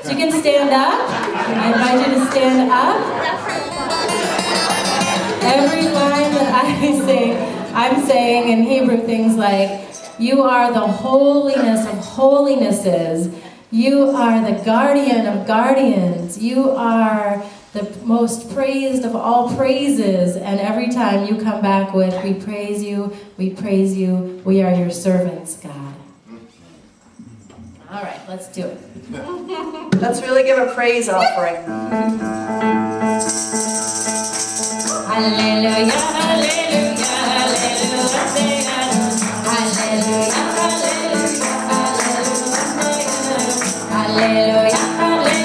So you can stand up. I invite you to stand up. Every line that I sing, I'm saying in Hebrew things like, you are the holiness of holinesses. You are the guardian of guardians. You are the most praised of all praises. And every time you come back with, we praise you, we are your servants, God. All right, let's do it. Let's really give a praise offering. Hallelujah, hallelujah, hallelujah, hallelujah, hallelujah, hallelujah, hallelujah,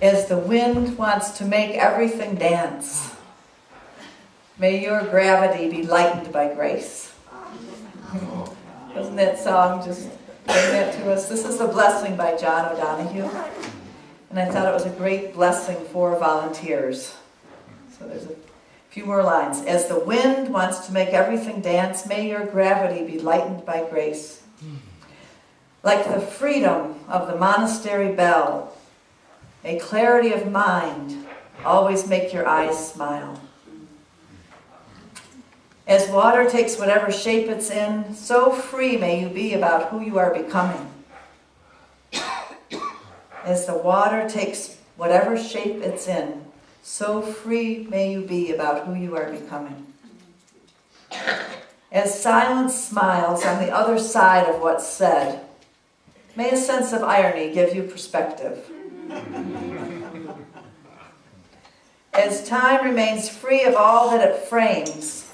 As the wind wants to make everything dance, may your gravity be lightened by grace. Doesn't that song just bring that to us? This is a blessing by John O'Donohue, and I thought it was a great blessing for volunteers. So there's a few more lines. As the wind wants to make everything dance, may your gravity be lightened by grace. Like the freedom of the monastery bell, a clarity of mind always make your eyes smile. As water takes whatever shape it's in, so free may you be about who you are becoming. As the water takes whatever shape it's in, So free may you be about who you are becoming. As silence smiles on the other side of what's said, may a sense of irony give you perspective. As time remains free of all that it frames,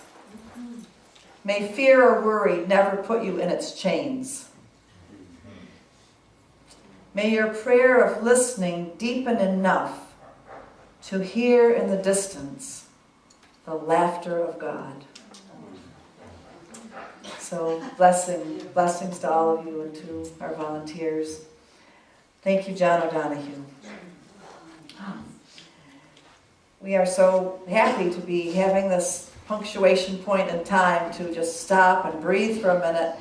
may fear or worry never put you in its chains. May your prayer of listening deepen enough to hear in the distance the laughter of God. So blessings to all of you and to our volunteers. Thank you, John O'Donohue. We are so happy to be having this punctuation point in time to just stop and breathe for a minute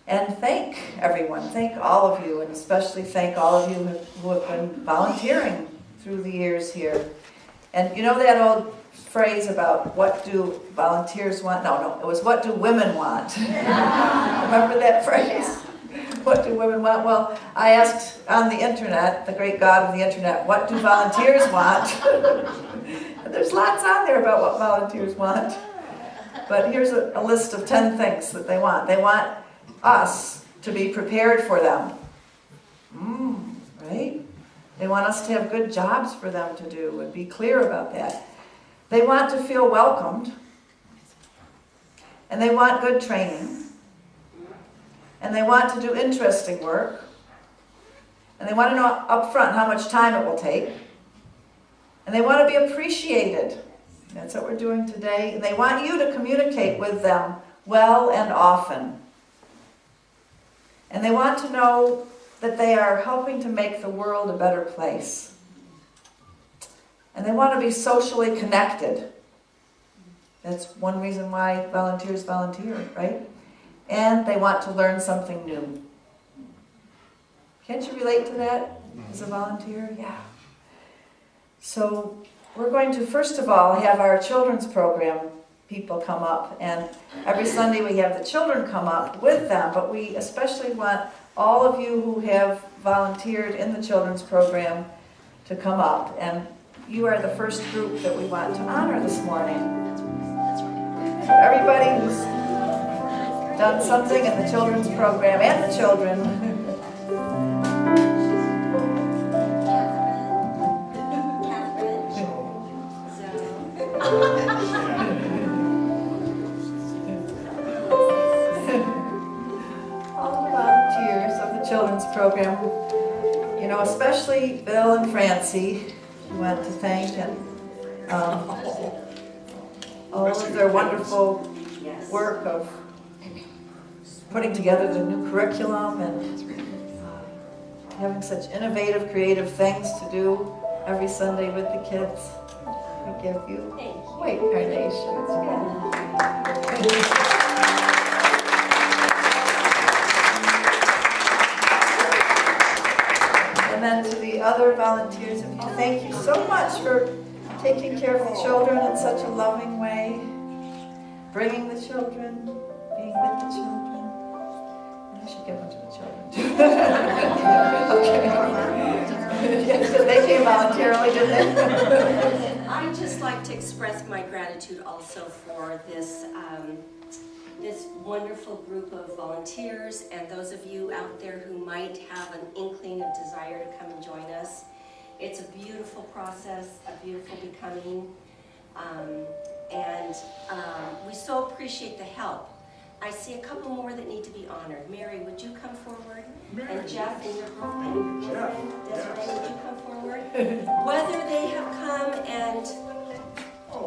and thank everyone, thank all of you, and especially thank all of you who have been volunteering through the years here. And you know that old phrase about what do volunteers want? No, it was what do women want? Remember that phrase? What do women want? Well, I asked on the internet, the great God of the internet, what do volunteers want? And there's lots on there about what volunteers want. But here's a list of 10 things that they want. They want us to be prepared for them. Right? They want us to have good jobs for them to do and be clear about that. They want to feel welcomed. And they want good training. And they want to do interesting work. And they want to know up front how much time it will take. And they want to be appreciated. That's what we're doing today. And they want you to communicate with them well and often. And they want to know that they are helping to make the world a better place. And they want to be socially connected. That's one reason why volunteers volunteer, right? And they want to learn something new. Can't you relate to that as a volunteer? Yeah. So we're going to, first of all, have our children's program people come up. And every Sunday we have the children come up with them. But we especially want all of you who have volunteered in the children's program to come up. And you are the first group that we want to honor this morning. So everybody who's done something in the children's program and the children. All the volunteers of the children's program, you know, especially Bill and Francie, we want to thank, and all of their wonderful work of putting together the new curriculum and having such innovative, creative things to do every Sunday with the kids. We give you white carnations. And then to the other volunteers of you, thank you so much for taking care of the children in such a loving way, bringing the children, being with the children. I should give them to the children. Okay. Yes, they came voluntarily, didn't they? I'd just like to express my gratitude also for this this wonderful group of volunteers and those of you out there who might have an inkling of desire to come and join us. It's a beautiful process, a beautiful becoming, and we so appreciate the help. I see a couple more that need to be honored. Mary, would you come forward? And Jeff and your girlfriend, Desiree, would you come forward? Whether they have come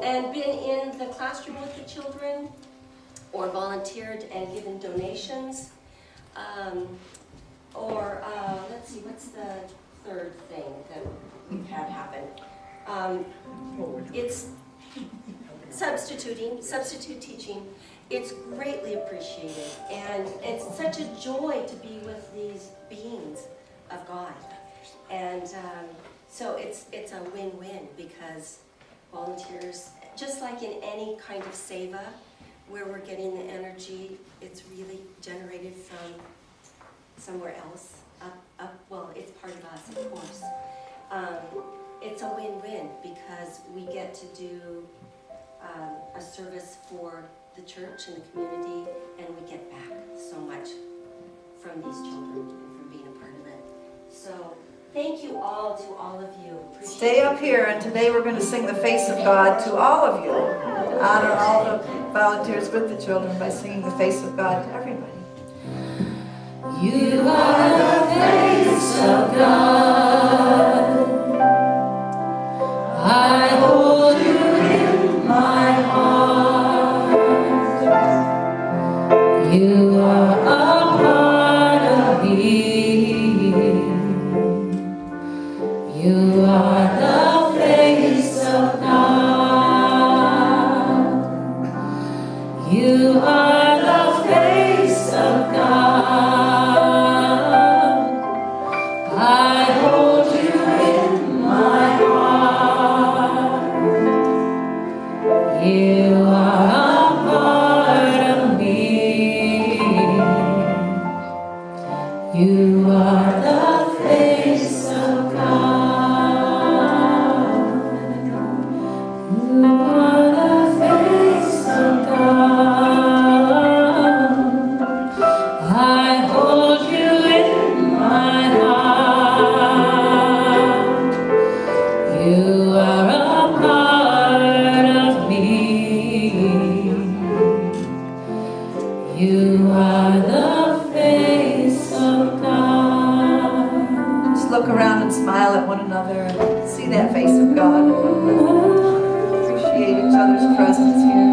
and been in the classroom with the children, or volunteered and given donations, or let's see, what's the third thing that we've had happen? It's substitute teaching. It's greatly appreciated, and it's such a joy to be with these beings of God. And so it's a win-win, because volunteers, just like in any kind of seva, where we're getting the energy, it's really generated from somewhere else. Well, it's part of us, of course. it's a win-win because we get to do a service for the church and the community, and we get back so much from these children and from being a part of it. So thank you all to all of you. Appreciate Stay up here, and today we're going to sing the face of God to all of you. Honor all the volunteers with the children by singing the face of God to everybody. You are the face of God. I hold you in my heart. You are a part of me. You are the face of God. You are the face of God. I hold you in my heart. You are a part of me. You are the face of God. You are the face of God. I hold you in my heart. You are a part of me. You are the face of God. Just look around and smile at one another and see that face of God. Appreciate each other's presence here.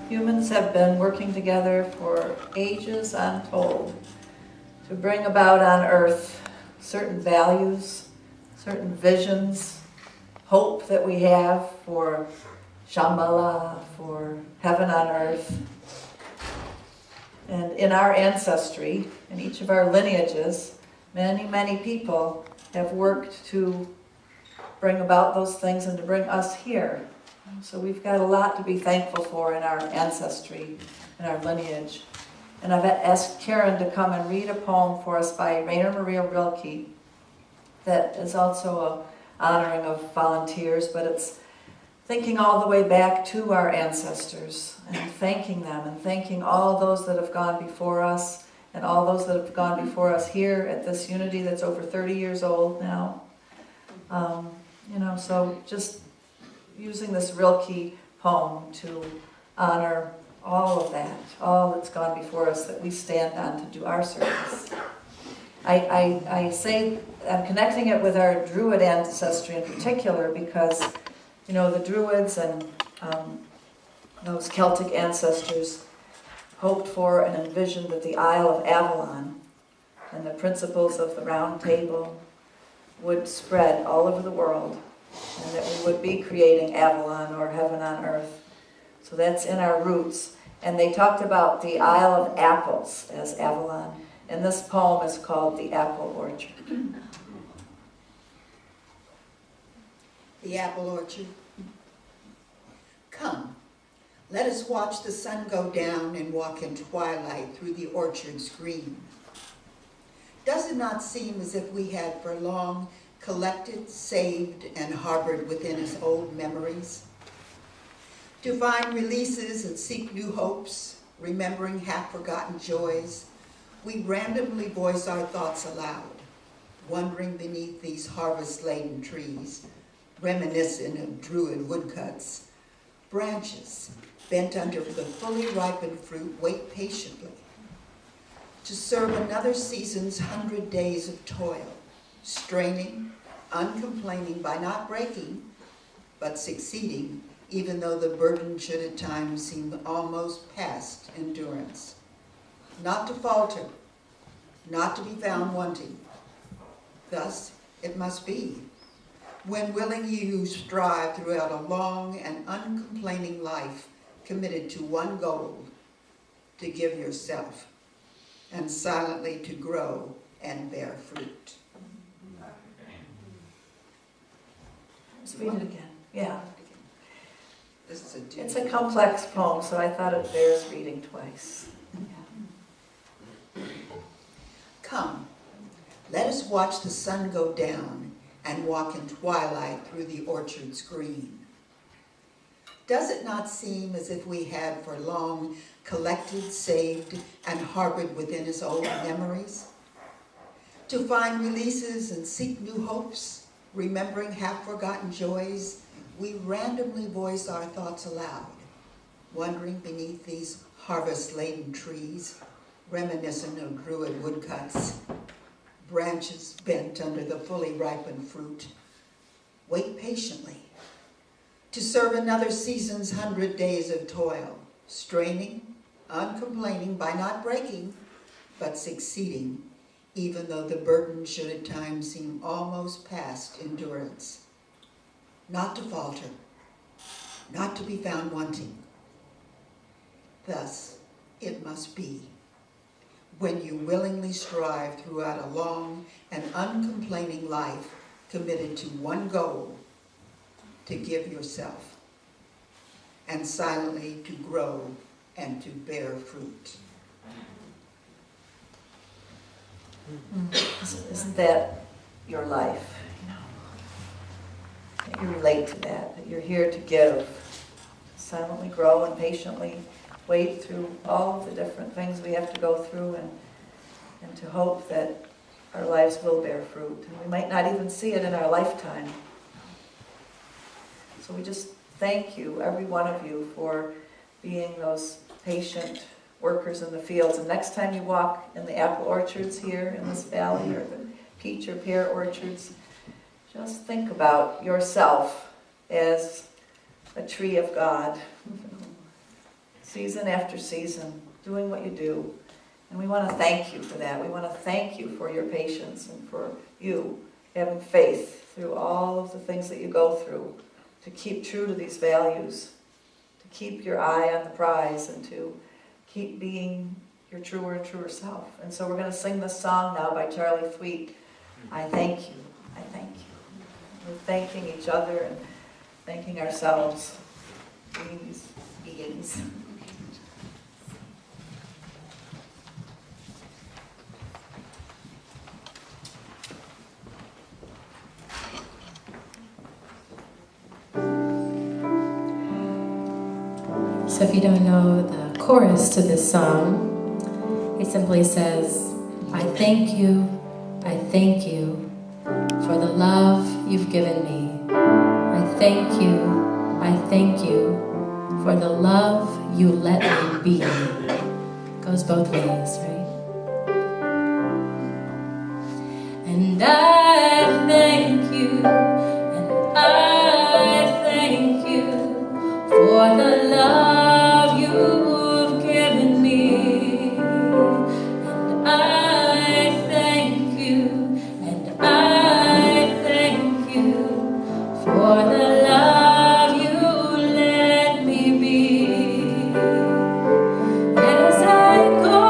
Humans have been working together for ages untold to bring about on earth certain values, certain visions, hope that we have for Shambhala, for heaven on earth. And in our ancestry, in each of our lineages, many, many people have worked to bring about those things and to bring us here. So we've got a lot to be thankful for in our ancestry, in our lineage. And I've asked Karen to come and read a poem for us by Rainer Maria Rilke that is also an honoring of volunteers, but it's thinking all the way back to our ancestors and thanking them and thanking all those that have gone before us and all those that have gone before us here at this unity that's over 30 years old now. So just using this Rilke poem to honor all of that, all that's gone before us that we stand on to do our service. I say I'm connecting it with our Druid ancestry in particular because, the Druids and those Celtic ancestors hoped for and envisioned that the Isle of Avalon and the principles of the Round Table would spread all over the world, and that we would be creating Avalon or heaven on earth. So that's in our roots. And they talked about the Isle of Apples as Avalon. And this poem is called The Apple Orchard. The Apple Orchard. Come, let us watch the sun go down and walk in twilight through the orchard's green. Does it not seem as if we had for long collected, saved, and harbored within us old memories? To find releases and seek new hopes, remembering half-forgotten joys, we randomly voice our thoughts aloud, wandering beneath these harvest-laden trees, reminiscent of Druid woodcuts. Branches bent under the fully ripened fruit wait patiently to serve another season's 100 days of toil, straining, uncomplaining by not breaking, but succeeding, even though the burden should at times seem almost past endurance. Not to falter, not to be found wanting. Thus it must be, when willing you strive throughout a long and uncomplaining life, committed to one goal, to give yourself. and silently to grow and bear fruit. Let's read it again. Yeah. This is a duty. It's a complex poem, so I thought it bears reading twice. Come, let us watch the sun go down and walk in twilight through the orchards green. Does it not seem as if we had for long collected, saved, and harbored within us old memories? To find releases and seek new hopes, remembering half-forgotten joys, we randomly voice our thoughts aloud, wandering beneath these harvest-laden trees, reminiscent of druid woodcuts, branches bent under the fully ripened fruit. Wait patiently to serve another season's 100 days of toil, straining, uncomplaining by not breaking, but succeeding, even though the burden should at times seem almost past endurance. Not to falter, not to be found wanting. Thus it must be when you willingly strive throughout a long and uncomplaining life committed to one goal, to give yourself, and silently to grow and to bear fruit. Isn't that your life? That you relate to that you're here to give. Silently grow and patiently wait through all of the different things we have to go through and to hope that our lives will bear fruit. And we might not even see it in our lifetime. So we just thank you, every one of you, for being those patient workers in the fields. And next time you walk in the apple orchards here in this valley, or the peach or pear orchards, just think about yourself as a tree of God, season after season, doing what you do. And we want to thank you for that. We want to thank you for your patience and for you having faith through all of the things that you go through, to keep true to these values, to keep your eye on the prize, and to keep being your truer and truer self. And so we're going to sing this song now by Charlie Thweet. I thank you. I thank you. We're thanking each other and thanking ourselves, being these beings. So if you don't know the chorus to this song, it simply says, I thank you for the love you've given me. I thank you for the love you let me be. Goes both ways, right? And I thank you, and I thank you for the love you've given me. And I thank you, and I thank you for the love you let me be. As I go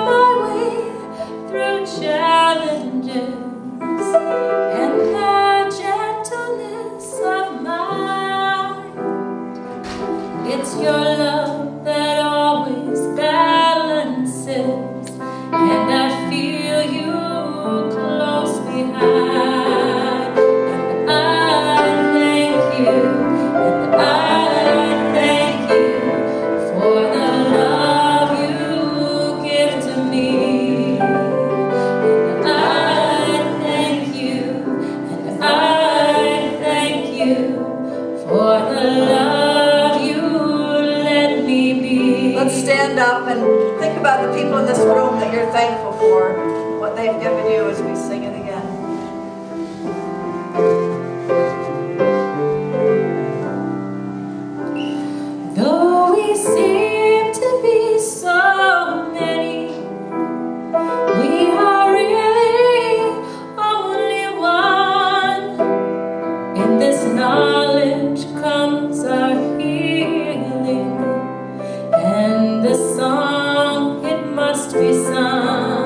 my way through challenges and the gentleness of mine, it's your love that always balances, and I feel you close behind. And I thank you, and I thank you for the love you give to me. And I thank you, and I thank you for the love you let me be. Let's stand up and think about the people in this room that you're thankful for, what they've given you as we sing it again. Though we seem to be so many, we are really only one. In this knowledge comes our healing, and the song, it must be sung.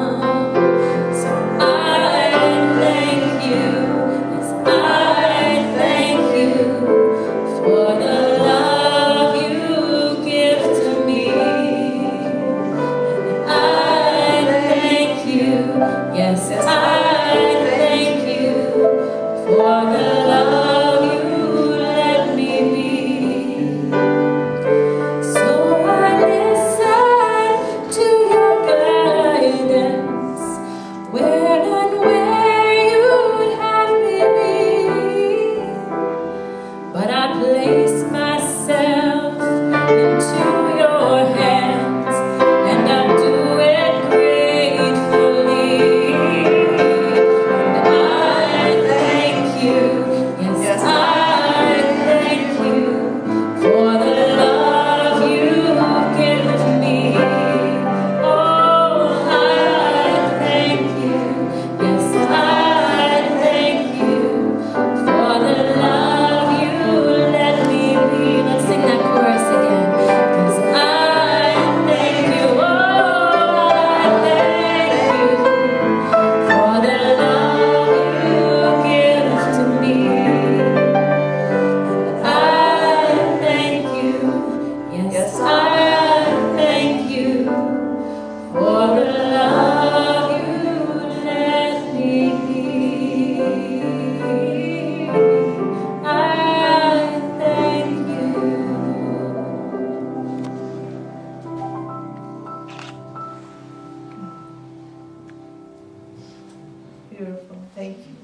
Beautiful, thank you.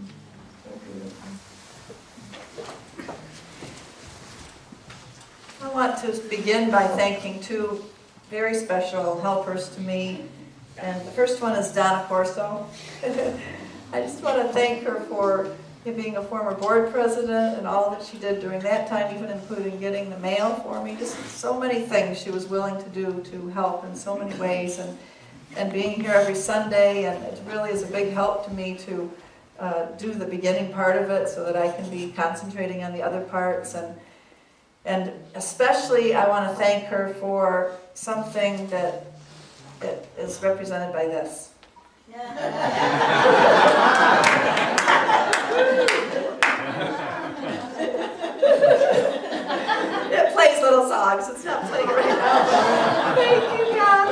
So beautiful. I want to begin by thanking two very special helpers to me. And the first one is Donna Corso. I just want to thank her for being a former board president and all that she did during that time, even including getting the mail for me. Just so many things she was willing to do to help in so many ways. And being here every Sunday, and it really is a big help to me to do the beginning part of it so that I can be concentrating on the other parts. And especially I want to thank her for something that is represented by this. It plays little songs. It's not playing right now. Thank you, God.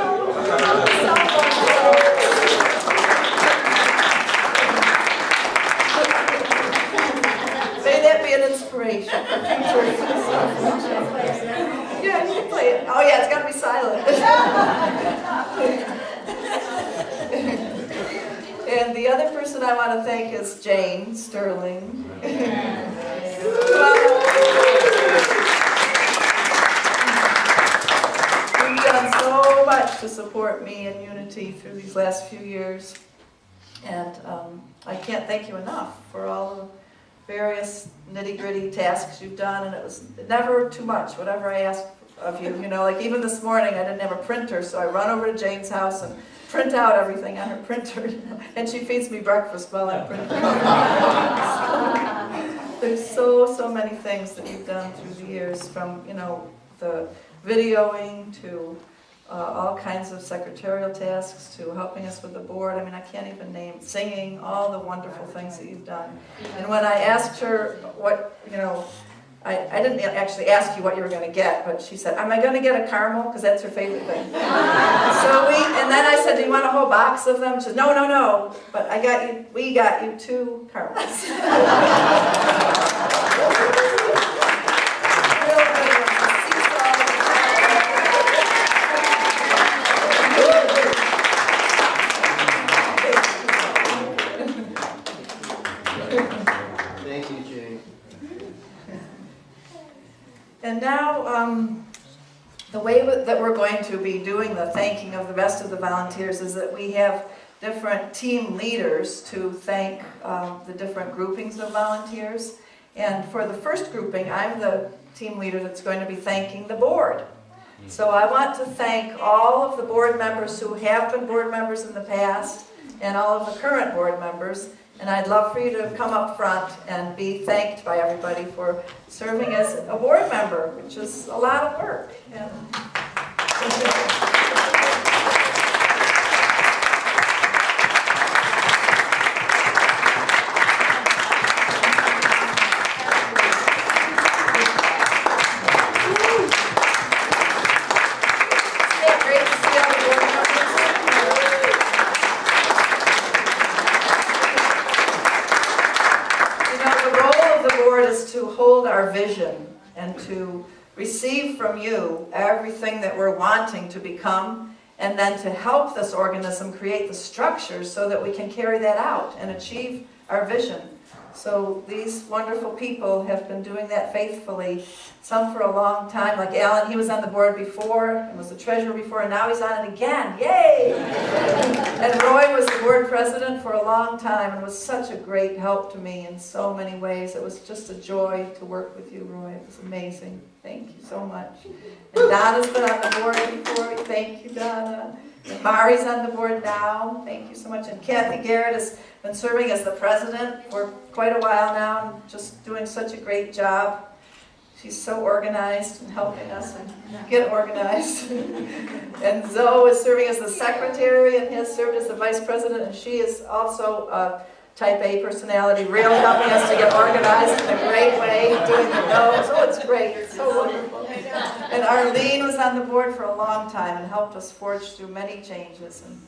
May that be an inspiration for future. Yeah, you can play it. Oh yeah, it's got to be silent. And the other person I want to thank is Jane Sterling. You've done so much to support me in Unity through these last few years. And I can't thank you enough for all the various nitty-gritty tasks you've done, and it was never too much, whatever I asked of you. You know, like even this morning I didn't have a printer, so I run over to Jane's house and print out everything on her printer, you know, and she feeds me breakfast while I'm printing. There's so many things that you've done through the years, from, you know, the videoing to all kinds of secretarial tasks to helping us with the board. I mean, I can't even name, singing, all the wonderful things that you've done. And when I asked her what, you know, I didn't actually ask you what you were going to get, but she said, am I going to get a caramel? Because that's her favorite thing. And then I said, do you want a whole box of them? She said, no. But we got you 2 caramels. Thank you, Jane. And now, the way that we're going to be doing the thanking of the rest of the volunteers is that we have different team leaders to thank the different groupings of volunteers. And for the first grouping, I'm the team leader that's going to be thanking the board. So I want to thank all of the board members who have been board members in the past and all of the current board members. And I'd love for you to come up front and be thanked by everybody for serving as a board member, which is a lot of work. And to hold our vision and to receive from you everything that we're wanting to become, and then to help this organism create the structures so that we can carry that out and achieve our vision. So these wonderful people have been doing that faithfully, some for a long time. Like Alan, he was on the board before, and was the treasurer before, and now he's on it again. Yay! And Roy was the board president for a long time, and was such a great help to me in so many ways. It was just a joy to work with you, Roy. It was amazing. Thank you so much. And Donna's been on the board before. Thank you, Donna. And Mari's on the board now. Thank you so much. And Kathy Garrett has been serving as the president for quite a while now, and just doing such a great job. She's so organized and helping us get organized. And Zoe is serving as the secretary and has served as the vice president, and she is also a type A personality, really helping us to get organized in a great way, doing the notes. Oh, it's great. It's so wonderful. And Arlene was on the board for a long time and helped us forge through many changes and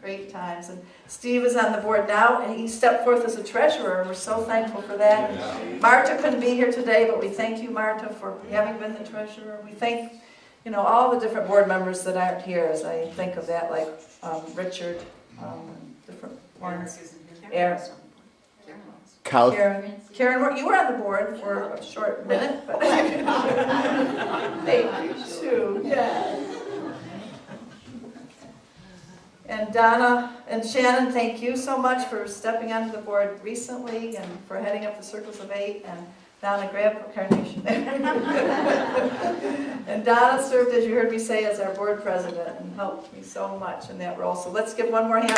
great times. And Steve is on the board now, and he stepped forth as a treasurer, and we're so thankful for that. Marta couldn't be here today, but we thank you, Marta, for having been the treasurer. We thank, all the different board members that aren't here, as I think of that, like Richard, different ones. Aaron. Karen, you were on the board for a short minute, but thank you too. Yeah. And Donna and Shannon, thank you so much for stepping onto the board recently and for heading up the Circles of Eight. And Donna, grab Carnation. And Donna served, as you heard me say, as our board president and helped me so much in that role. So let's give one more hand.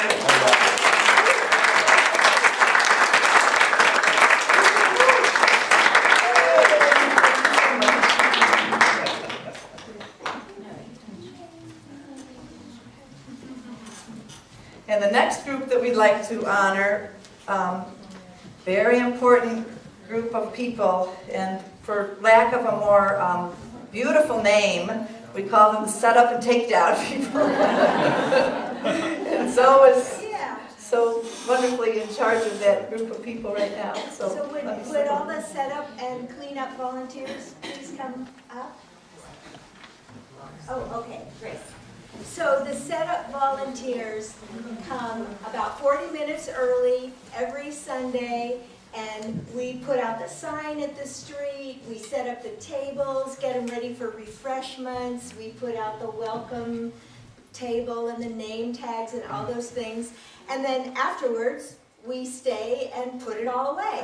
And the next group that we'd like to honor, very important group of people, and for lack of a more beautiful name, we call them the set-up and take-down people. And Zoe is so wonderfully in charge of that group of people right now. So would all the set-up and clean-up volunteers please come up? Oh, okay, great. So the setup volunteers come about 40 minutes early every Sunday, and we put out the sign at the street, we set up the tables, get them ready for refreshments, we put out the welcome table and the name tags and all those things, and then afterwards we stay and put it all away.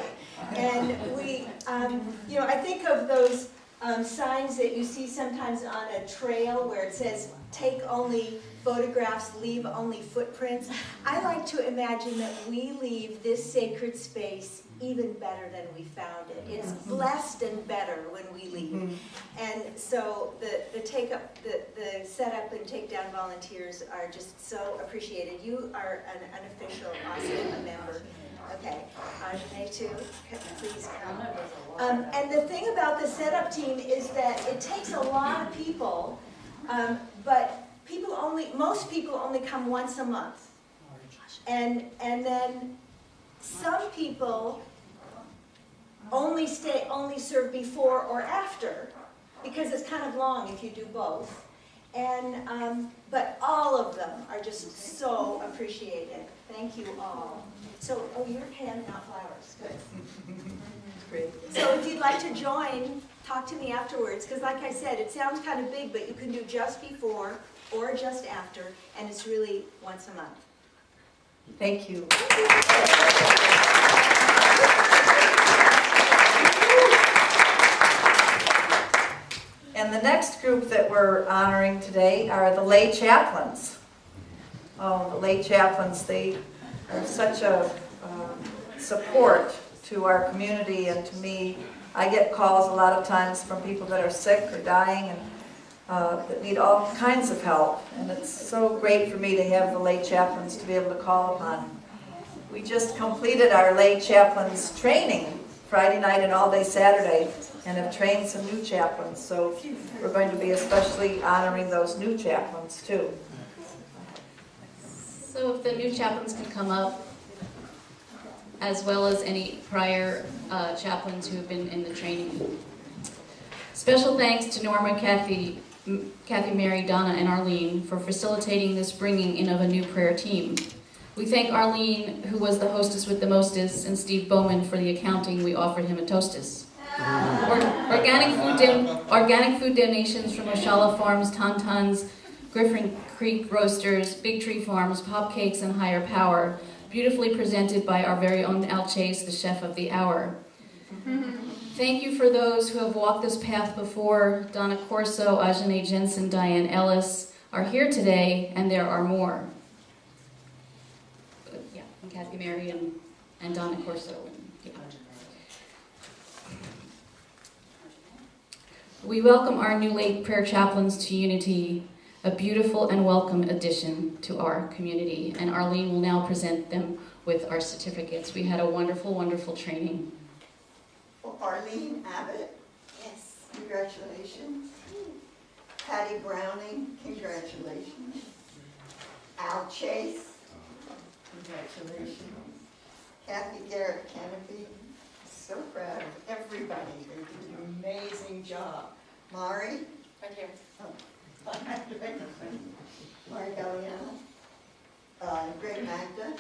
And we, I think of those signs that you see sometimes on a trail where it says, take only photographs, leave only footprints. I like to imagine that we leave this sacred space even better than we found it. It's blessed and better when we leave. And so the setup and takedown volunteers are just so appreciated. You are an unofficial, awesome member. Okay, Ajane too, please come. And the thing about the setup team is that it takes a lot of people, but most people only come once a month. And then some people only serve before or after, because it's kind of long if you do both. And but all of them are just so appreciated. Thank you all. So, you're handing out flowers. Good. Great. So if you'd like to join, talk to me afterwards, because like I said, it sounds kind of big, but you can do just before or just after, and it's really once a month. Thank you. And the next group that we're honoring today are the lay chaplains. Oh, the lay chaplains, they are such a support to our community and to me. I get calls a lot of times from people that are sick or dying and that need all kinds of help. And it's so great for me to have the lay chaplains to be able to call upon. We just completed our lay chaplains training Friday night and all day Saturday and have trained some new chaplains. So we're going to be especially honoring those new chaplains too. So if the new chaplains can come up, as well as any prior chaplains who have been in the training. Special thanks to Norma, Kathy, Mary, Donna, and Arlene for facilitating this bringing in of a new prayer team. We thank Arlene, who was the hostess with the mostest, and Steve Bowman for the accounting. We offered him a toastess. Organic food donations from Oshala Farms, Tauntauns, Griffin Creek Roasters, Big Tree Farms, Pop Cakes, and Higher Power. Beautifully presented by our very own Al Chase, the chef of the hour. Thank you for those who have walked this path before. Donna Corso, Ajane Jensen, Diane Ellis are here today, and there are more. But, yeah, and Kathy Mary and Donna Corso. Yeah. We welcome our new late prayer chaplains to Unity, a beautiful and welcome addition to our community. And Arlene will now present them with our certificates. We had a wonderful, wonderful training. Well, Arlene Abbott, Yes. congratulations. Patty Browning, congratulations. Al Chase, congratulations. Kathy Garrett Canopy, so proud of everybody. They did an amazing job. Mari? Right here. Mari Galliano. Greg Magda,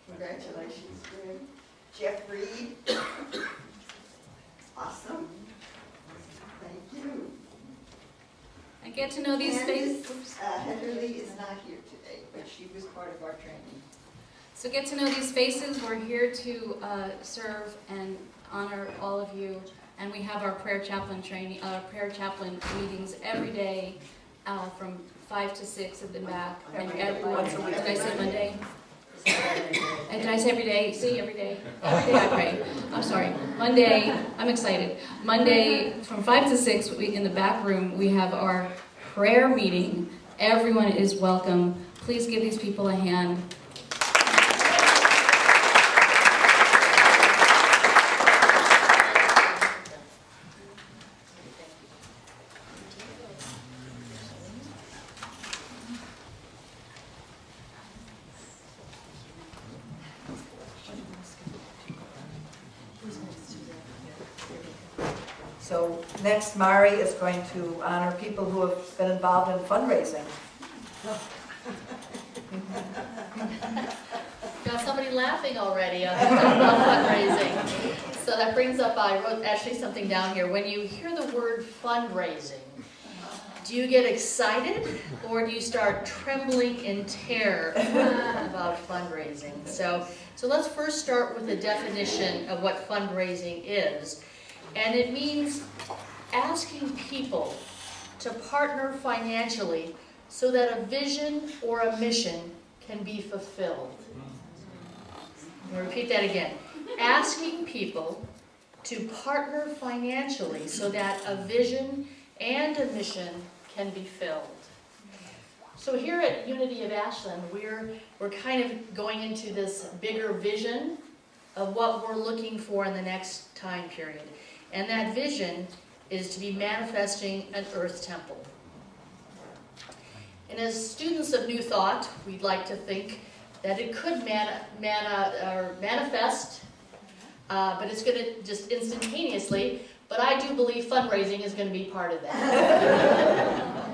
congratulations, Greg. Jeff Reed, awesome. Thank you. And get to know these Candace, faces. Heatherly is not here today, but she was part of our training. So get to know these faces. We're here to serve and honor all of you. And we have our prayer chaplain training, prayer chaplain meetings every day from 5 to 6 at the back. And Once a week. did I say Monday? And did I say every day? See, every day. Every day I pray. I'm sorry. Monday, I'm excited. Monday from 5 to 6 in the back room, we have our prayer meeting. Everyone is welcome. Please give these people a hand. So next, Mari is going to honor people who have been involved in fundraising. Got somebody laughing already on fundraising. So that brings up, I wrote actually something down here. When you hear the word fundraising, do you get excited or do you start trembling in terror about fundraising? So let's first start with the definition of what fundraising is. And it means asking people to partner financially so that a vision or a mission can be fulfilled. I'm going to repeat that again. Asking people to partner financially so that a vision and a mission can be filled. So here at Unity of Ashland, we're kind of going into this bigger vision of what we're looking for in the next time period. And that vision is to be manifesting an earth temple. And as students of New Thought, we'd like to think that it could manifest, but it's going to just instantaneously. But I do believe fundraising is going to be part of that.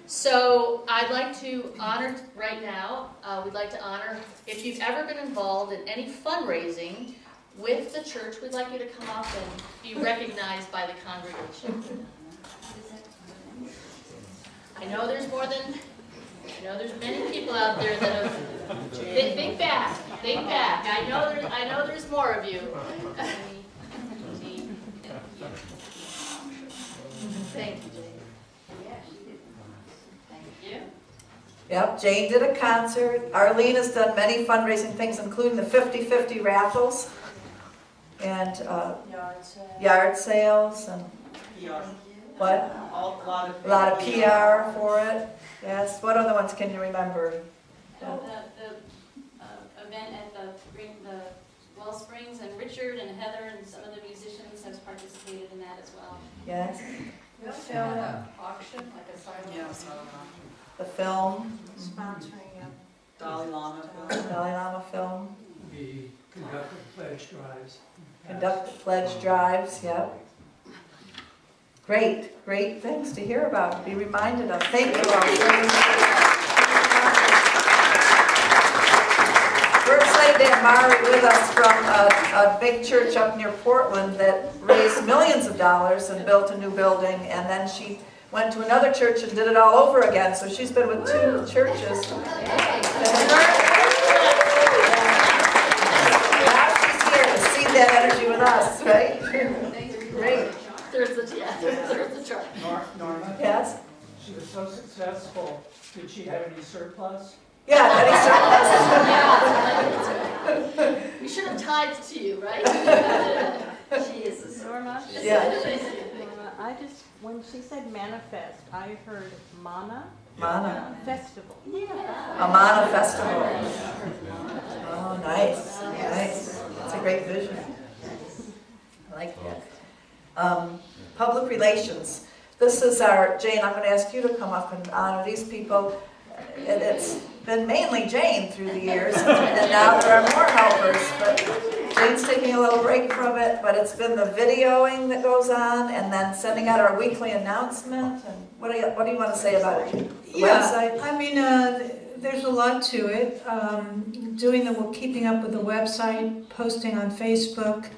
So I'd like to honor right now, we'd like to honor, if you've ever been involved in any fundraising with the church, we'd like you to come up and be recognized by the congregation. I know there's many people out there that have, think back. I know there's more of you. Thank you, Jane. Thank you. Yep, Jane did a concert. Arlene has done many fundraising things, including the 50-50 raffles and yard sales and what? A lot of PR for it. Yes. What other ones can you remember? The event at the Well Springs, and Richard and Heather and some of the musicians have participated in that as well. Yes. We also had an auction, like a silent The film. sponsoring a Dalai Lama. Dalai Lama film. We conducted pledge drives. Conducted pledge drives, yep. Great things to hear about, be reminded of. Thank you all. Ashley and Mari with us from a big church up near Portland that raised millions of dollars and built a new building, and then she went to another church and did it all over again. So she's been with 2 churches. Now she's here to see that energy with us, right? Great. There's the chart. Norma, Yes? she was so successful. Did she have any surplus? Yeah, any surplus? We should have tithed to you, right? She is a Norma, Yeah. I just, when she said manifest, I heard mana. Mana. Festival. A Mana Festival. Oh, nice. Nice. That's a great vision. I like that. Public relations. This is our, Jane, I'm going to ask you to come up and honor these people. It's been mainly Jane through the years, and now there are more helpers, but Jane's taking a little break from it, but it's been the videoing that goes on, and then sending out our weekly announcement, and what do you want to say about it? The website? I mean, there's a lot to it. Keeping up with the website, posting on Facebook,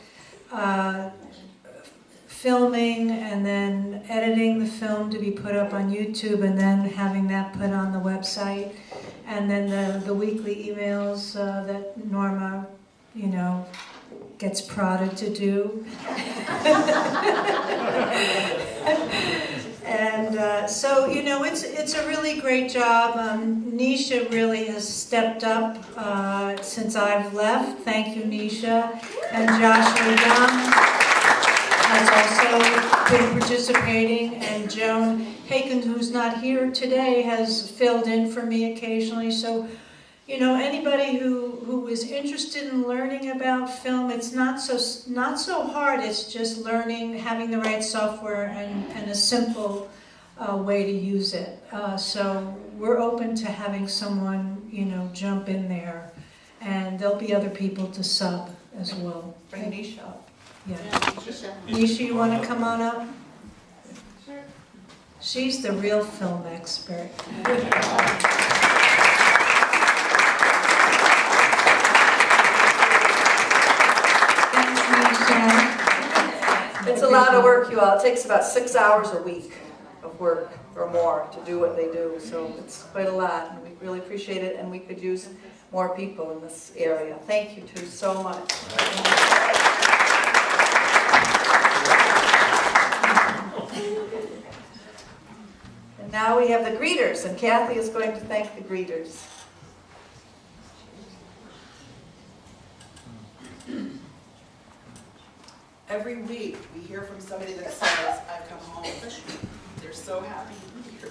filming and then editing the film to be put up on YouTube, and then having that put on the website, and then the weekly emails that Norma, gets prodded to do. And so, it's a really great job. Nisha really has stepped up since I've left. Thank you, Nisha. And Joshua Young has also been participating, and Joan Haken, who's not here today, has filled in for me occasionally. So, anybody who is interested in learning about film, it's not so hard. It's just learning, having the right software, and a simple way to use it. So we're open to having someone, jump in there, and there'll be other people to sub as well. Bring Nisha up. Yeah. Nisha, you want to come on up? Sure. She's the real film expert. Thanks, Nisha. It's a lot of work, you all. It takes about 6 hours a week of work or more to do what they do. So it's quite a lot, and we really appreciate it, and we could use more people in this area. Thank you two so much. And now we have the greeters, and Kathy is going to thank the greeters. Every week we hear from somebody that says, I've come home. They're so happy to be here.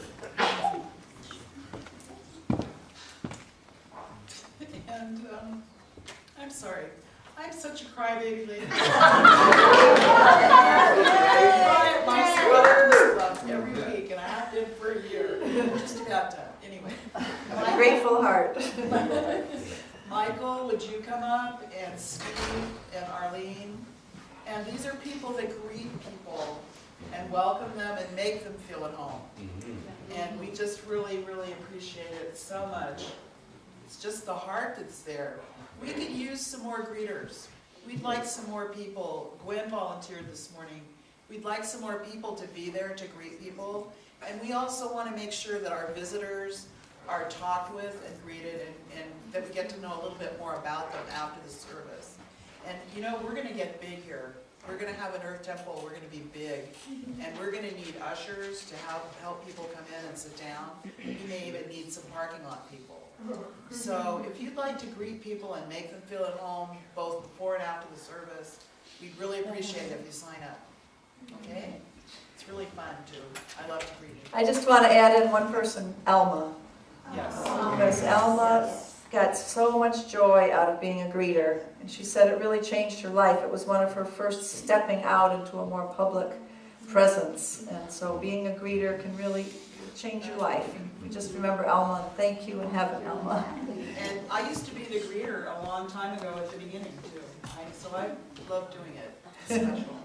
And I'm sorry. I'm such a crybaby lady. I cry at my sweater stuff every week, and I have been for a year. Just about done. Anyway. What a grateful heart. Michael, would you come up? And Steve and Arlene. And these are people that greet people and welcome them and make them feel at home. And we just really, really appreciate it so much. It's just the heart that's there. We could use some more greeters. We'd like some more people. Gwen volunteered this morning. We'd like some more people to be there to greet people. And we also want to make sure that our visitors are talked with and greeted, and that we get to know a little bit more about them after the service. And we're going to get big here. We're going to have an Earth Temple. We're going to be big. And we're going to need ushers to help people come in and sit down. We may even need some parking lot people. So if you'd like to greet people and make them feel at home, both before and after the service, we'd really appreciate it if you sign up. Okay? It's really fun, too. I love to greet you. I just want to add in one person, Alma. Yes. Because Alma got so much joy out of being a greeter. And she said it really changed her life. It was one of her first stepping out into a more public presence. And so being a greeter can really change your life. And we just remember Alma, and thank you in heaven, Alma. And I used to be the greeter a long time ago at the beginning, too. So I love doing it. It's special.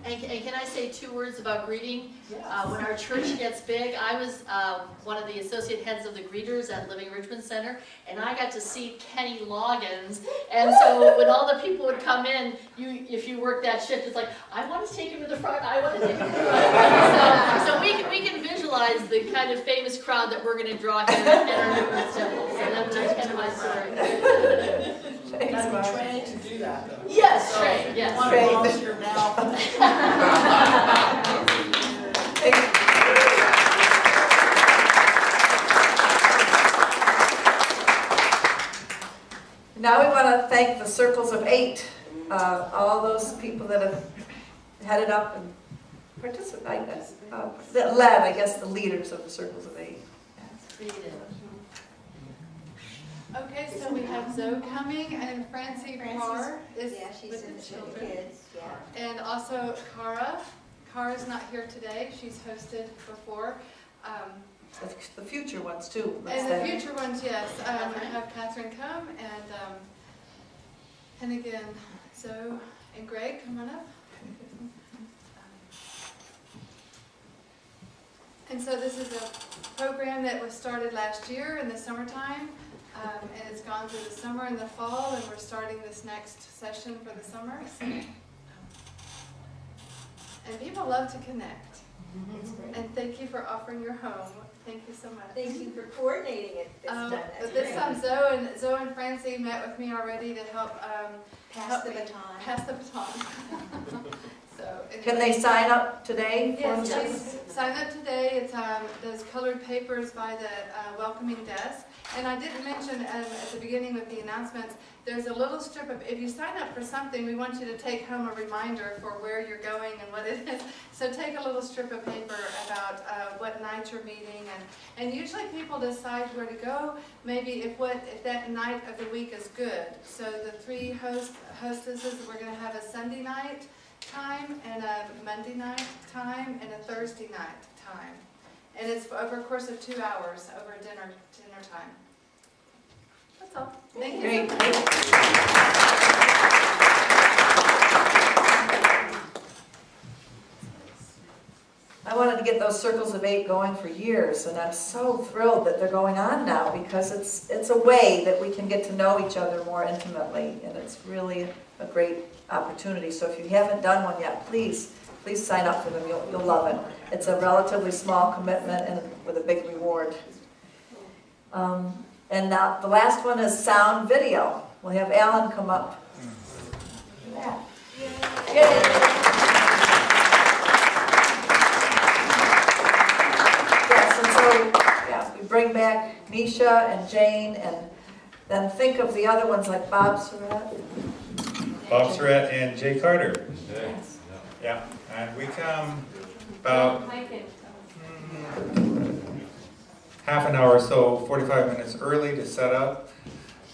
And can I say 2 words about greeting? Yes. When our church gets big, I was one of the associate heads of the greeters at Living Richmond Center, and I got to see Kenny Loggins. And so when all the people would come in, if you work that shift, it's like, I want to take him to the front, I want to take him to the front. So we can visualize the kind of famous crowd that we're going to draw here at our Newman's Temple. So that's kind of my story. Thanks, Gotta Mark. be trained to do that, though. Yes, So, trained, yes. You want to volunteer now? Now we want to thank the Circles of 8, all those people that have headed up and participated, that led, I guess, the leaders of the Circles of 8. Creative. Okay, so we have Zoe coming, and Francie Parr is Yeah, she's with in the the children. kids, yeah. And also Cara. Cara's not here today. She's hosted before. The future ones, too. And the future ones, yes. I have Catherine come, and again, Zoe and Greg, come on up. And so this is a program that was started last year in the summertime. And it's gone through the summer and the fall, and we're starting this next session for the summer. And people love to connect. It's great. And thank you for offering your home. Thank you so much. Thank you for coordinating it this time. That's But this great. time, Zoe and Francie met with me already to help Pass the me baton. pass the baton. So anyway. Can they sign up today? for Yes, this? please sign up today. It's those colored papers by the welcoming desk. And I didn't mention at the beginning with the announcements, there's a little strip of, if you sign up for something, we want you to take home a reminder for where you're going and what it is. So take a little strip of paper about what night you're meeting, and usually people decide where to go, maybe if that night of the week is good. So the 3 hostesses, we're going to have a Sunday night time, and a Monday night time, and a Thursday night time. And it's over a course of 2 hours over dinner time. That's all. Thank you. Great. I wanted to get those Circles of 8 going for years, and I'm so thrilled that they're going on now, because it's a way that we can get to know each other more intimately, and it's really a great opportunity. So if you haven't done one yet, please sign up for them. You'll love it. It's a relatively small commitment and with a big reward. And now the last one is sound video. We'll have Alan come up. Yeah. Yay. Yes, and so we bring back Nisha and Jane, and then think of the other ones like Bob Surratt. Bob Surratt and Jay Carter. Yes. Yeah, and we come about half an hour or so, 45 minutes early to set up,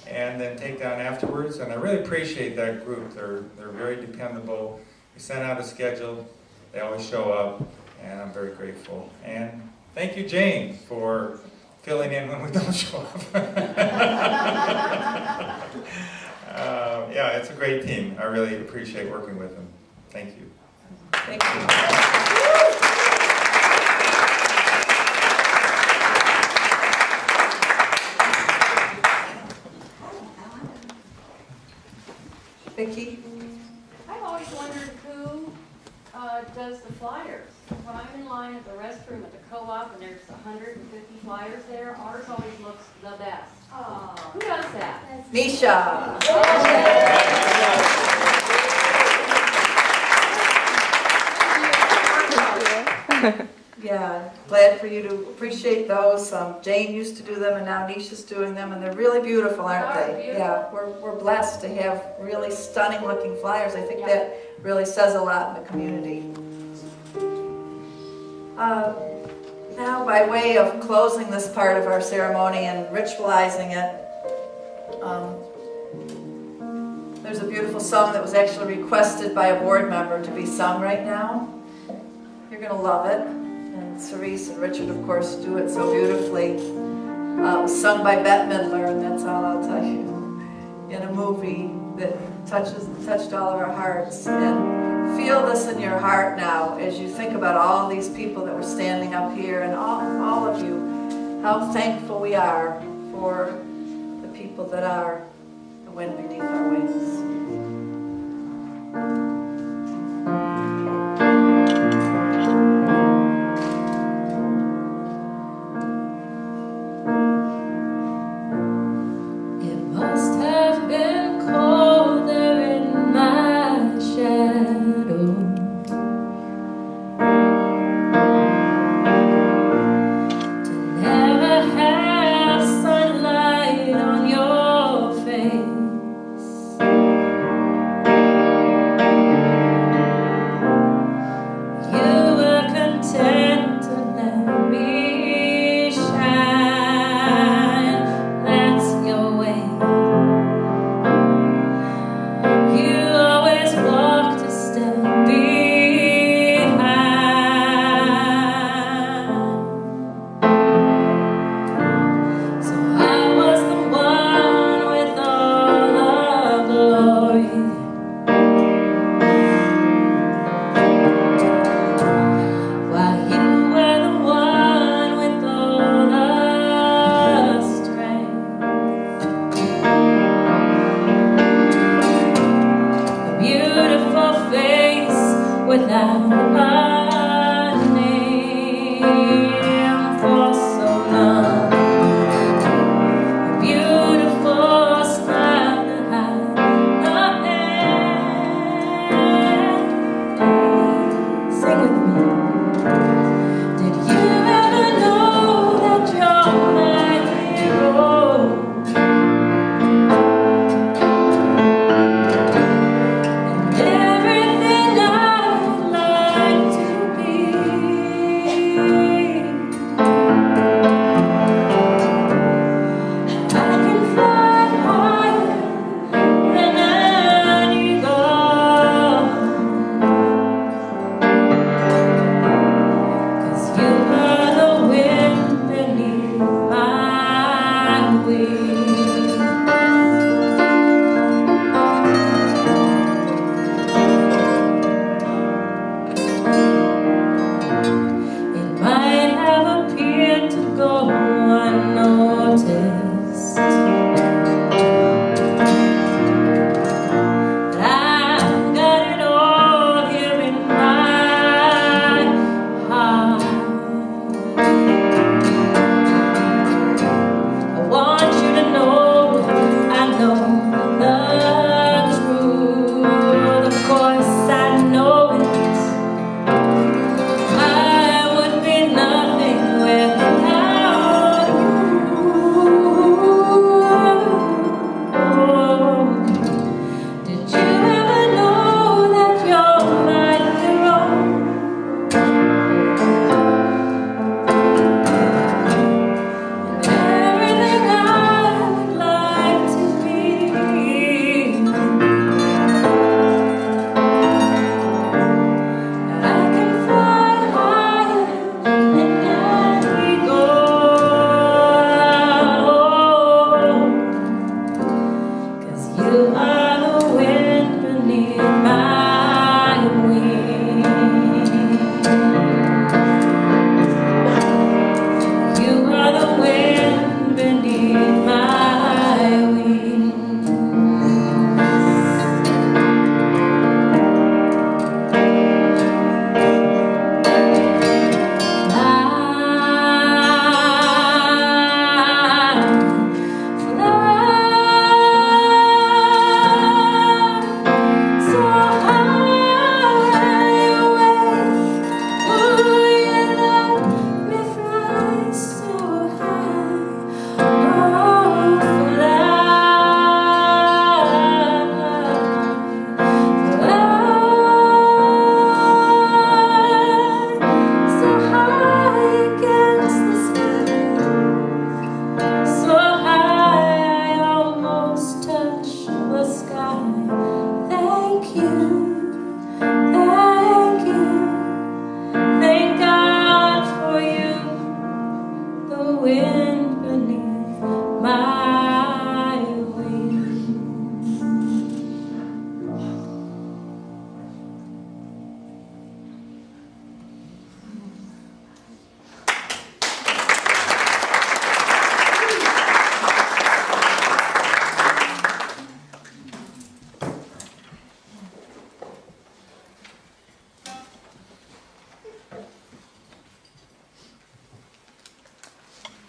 and then take down afterwards. And I really appreciate that group. They're very dependable. We send out a schedule. They always show up, and I'm very grateful. And thank you, Jane, for filling in when we don't show up. Yeah, it's a great team. I really appreciate working with them. Thank you. Thank you. Vicki? I've always wondered who does the flyers. When I'm in line at the restroom at the co-op and there's 150 flyers there, ours always looks the best. Who does that? Nisha. Yeah, glad for you to appreciate those. Jane used to do them, and now Nisha's doing them, and they're really beautiful, aren't they? Yeah, we're blessed to have really stunning looking flyers. I think that really says a lot in the community. Now, by way of closing this part of our ceremony and ritualizing it, there's a beautiful song that was actually requested by a board member to be sung right now. You're going to love it. And Cerise and Richard, of course, do it so beautifully. It was sung by Bette Midler, and that's all I'll tell you. In a movie that touched all of our hearts. And feel this in your heart now as you think about all these people that were standing up here and all of you, how thankful we are for the people that are the wind beneath our wings.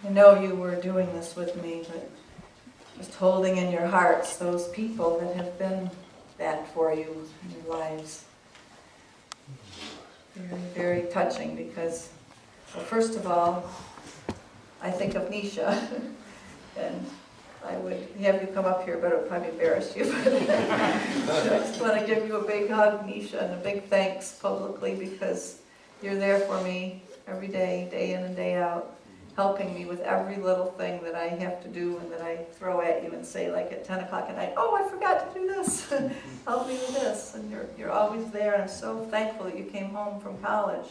I know you were doing this with me, but just holding in your hearts those people that have been that for you in your lives. Very, very touching because, well, first of all, I think of Nisha, and I would have you come up here, but it would probably embarrass you. I just want to give you a big hug, Nisha, and a big thanks publicly because you're there for me every day, day in and day out, helping me with every little thing that I have to do and that I throw at you and say, like at 10 o'clock at night, oh, I forgot to do this. Help me with this. And you're always there, and I'm so thankful that you came home from college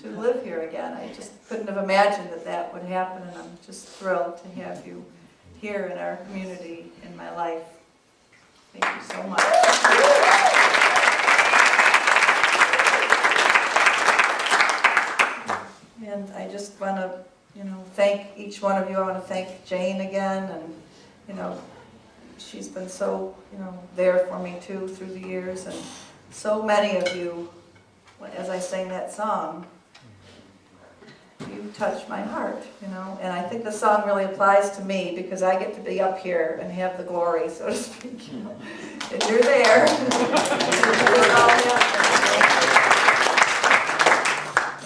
to live here again. I just couldn't have imagined that that would happen, and I'm just thrilled to have you here in our community, in my life. Thank you so much. And I just want to, thank each one of you. I want to thank Jane again, and, she's been so, there for me too through the years, and so many of you, as I sang that song, you touch my heart, and I think the song really applies to me because I get to be up here and have the glory, so to speak, and you're there.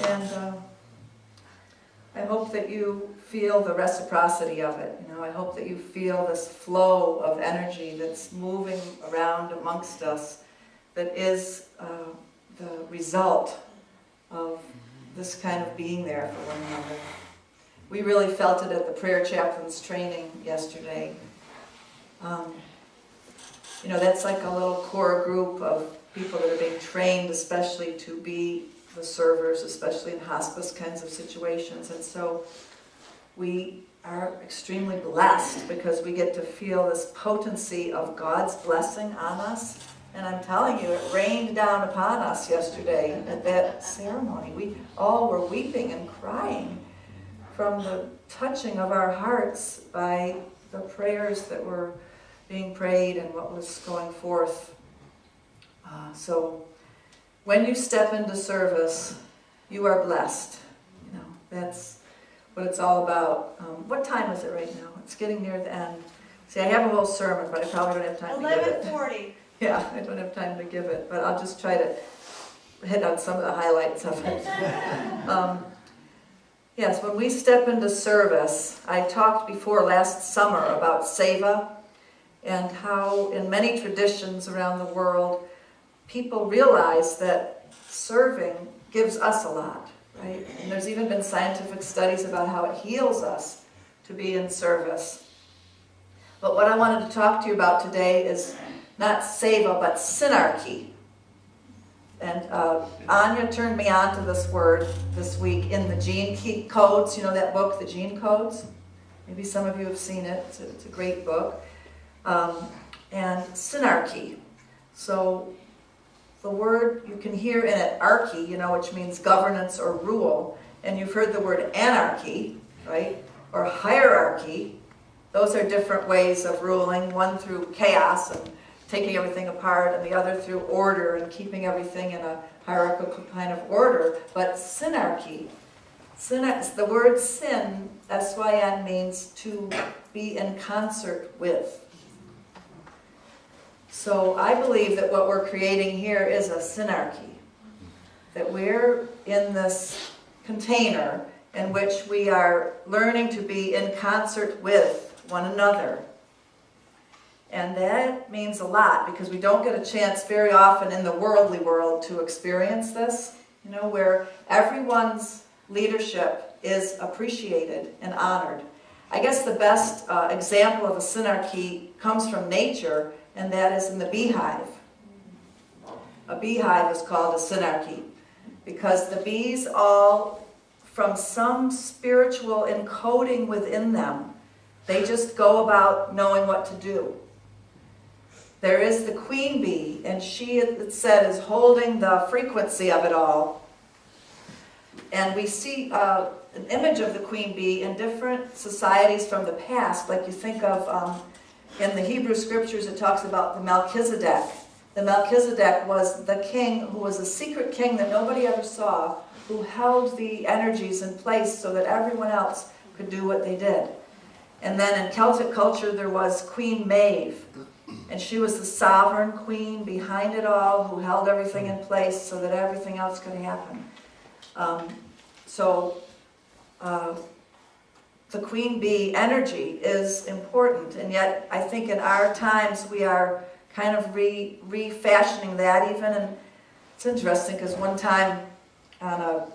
And I hope that you feel the reciprocity of it. I hope that you feel this flow of energy that's moving around amongst us that is the result of this kind of being there for one another. We really felt it at the prayer chaplains training yesterday. That's like a little core group of people that are being trained especially to be the servers, especially in hospice kinds of situations. And so we are extremely blessed because we get to feel this potency of God's blessing on us. And I'm telling you, it rained down upon us yesterday at that ceremony. We all were weeping and crying from the touching of our hearts by the prayers that were being prayed and what was going forth. So when you step into service, you are blessed. That's what it's all about. What time is it right now? It's getting near the end. See, I have a whole sermon, but I probably don't have time to give it. 11:40. Yeah, I don't have time to give it, but I'll just try to hit on some of the highlights of it. Yes, when we step into service, I talked before last summer about seva and how in many traditions around the world, people realize that serving gives us a lot, right? And there's even been scientific studies about how it heals us to be in service. But what I wanted to talk to you about today is not seva, but synarchy. And Anya turned me on to this word this week in the Gene Codes. That book, The Gene Codes? Maybe some of you have seen it. It's a great book. And synarchy. So the word, you can hear in it archy, which means governance or rule. And you've heard the word anarchy, right? Or hierarchy. Those are different ways of ruling, one through chaos and taking everything apart, and the other through order and keeping everything in a hierarchical kind of order. But synarchy, the word syn, S-Y-N, means to be in concert with. So I believe that what we're creating here is a synarchy, that we're in this container in which we are learning to be in concert with one another. And that means a lot because we don't get a chance very often in the worldly world to experience this, where everyone's leadership is appreciated and honored. I guess the best example of a synarchy comes from nature, and that is in the beehive. A beehive is called a synarchy because the bees all, from some spiritual encoding within them, they just go about knowing what to do. There is the queen bee, and she, it said, is holding the frequency of it all. And we see an image of the queen bee in different societies from the past, like you think of in the Hebrew scriptures, it talks about the Melchizedek. The Melchizedek was the king who was a secret king that nobody ever saw, who held the energies in place so that everyone else could do what they did. And then in Celtic culture there was Queen Maeve, and she was the sovereign queen behind it all, who held everything in place so that everything else could happen. The queen bee energy is important, and yet I think in our times we are kind of refashioning that even. And it's interesting because one time on a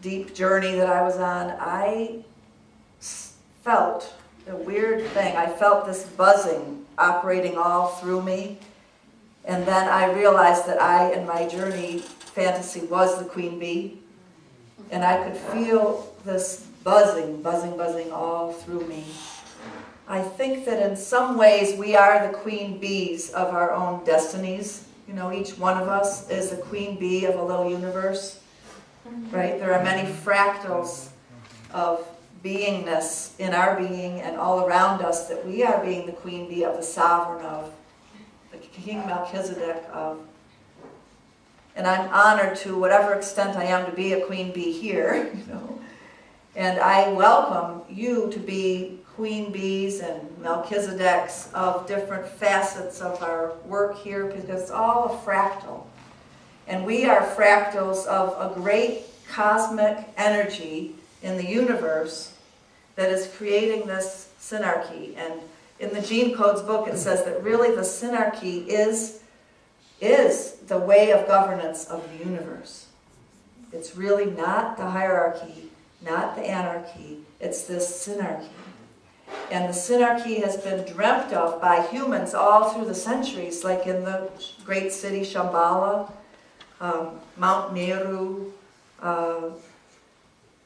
deep journey that I was on, I felt a weird thing. I felt this buzzing operating all through me, and then I realized that I, in my journey fantasy, was the queen bee, and I could feel this buzzing all through me. I think that in some ways we are the queen bees of our own destinies. You know, each one of us is the queen bee of a little universe, right? There are many fractals of beingness in our being and all around us that we are being the queen bee of, the sovereign of, the King Melchizedek of. And I'm honored to whatever extent I am to be a queen bee here, you know. And I welcome you to be queen bees and Melchizedeks of different facets of our work here, because it's all a fractal. And we are fractals of a great cosmic energy in the universe that is creating this synarchy. And in the Gene Codes book it says that really the synarchy is the way of governance of the universe. It's really not the hierarchy, not the anarchy, it's this synarchy. And the synarchy has been dreamt of by humans all through the centuries, like in the great city Shambhala, Mount Meru,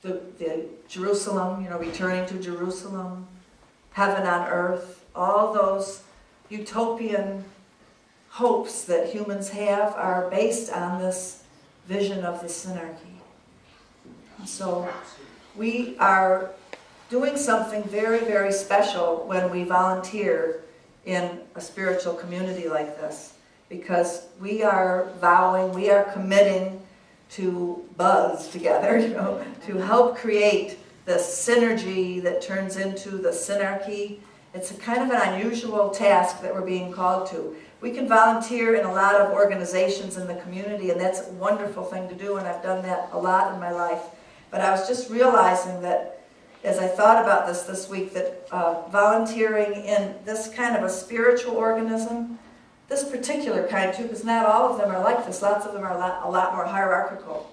the Jerusalem, you know, returning to Jerusalem, heaven on earth, all those utopian hopes that humans have are based on this vision of the synarchy. So we are doing something very, very special when we volunteer in a spiritual community like this, because we are vowing, we are committing to buzz together, you know, to help create this synergy that turns into the synarchy. It's a kind of an unusual task that we're being called to. We can volunteer in a lot of organizations in the community, and that's a wonderful thing to do, and I've done that a lot in my life. But I was just realizing that as I thought about this week, that volunteering in this kind of a spiritual organism, this particular kind too, because not all of them are like this, lots of them are a lot more hierarchical.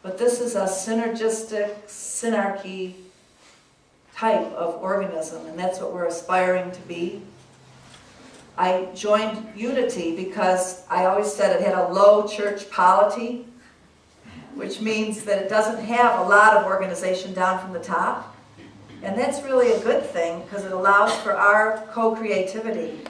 But this is a synergistic, synarchy type of organism, and that's what we're aspiring to be. I joined Unity because I always said it had a low church polity, which means that it doesn't have a lot of organization down from the top. And that's really a good thing because it allows for our co-creativity.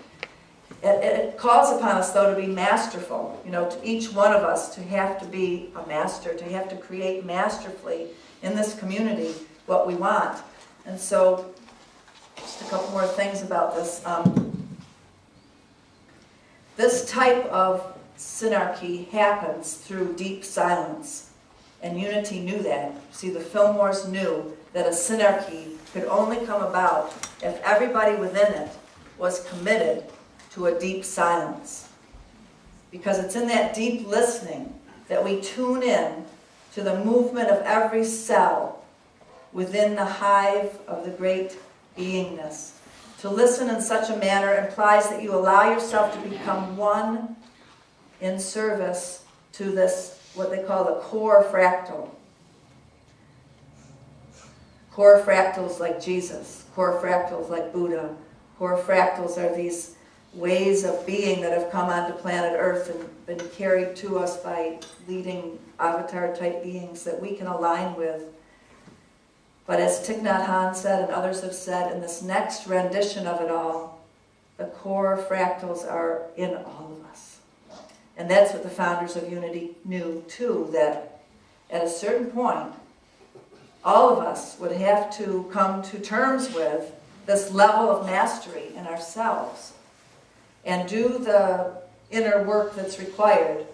It calls upon us, though, to be masterful, you know, to each one of us to have to be a master, to have to create masterfully in this community what we want. And so, just a couple more things about this. This type of synarchy happens through deep silence, and Unity knew that. See, the Fillmores knew that a synarchy could only come about if everybody within it was committed to a deep silence. Because it's in that deep listening that we tune in to the movement of every cell within the hive of the great beingness. To listen in such a manner implies that you allow yourself to become one in service to this, what they call the core fractal. Core fractals like Jesus, core fractals like Buddha, core fractals are these ways of being that have come onto planet Earth and been carried to us by leading avatar-type beings that we can align with. But as Thich Nhat Hanh said, and others have said, in this next rendition of it all, the core fractals are in all of us. And that's what the founders of Unity knew, too, that at a certain point, all of us would have to come to terms with this level of mastery in ourselves and do the inner work that's required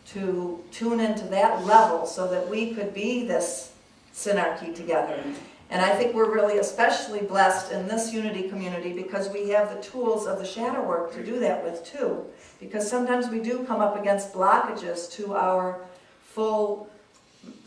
to tune into that level so that we could be this synarchy together. And I think we're really especially blessed in this unity community because we have the tools of the shadow work to do that with too. Because sometimes we do come up against blockages to our full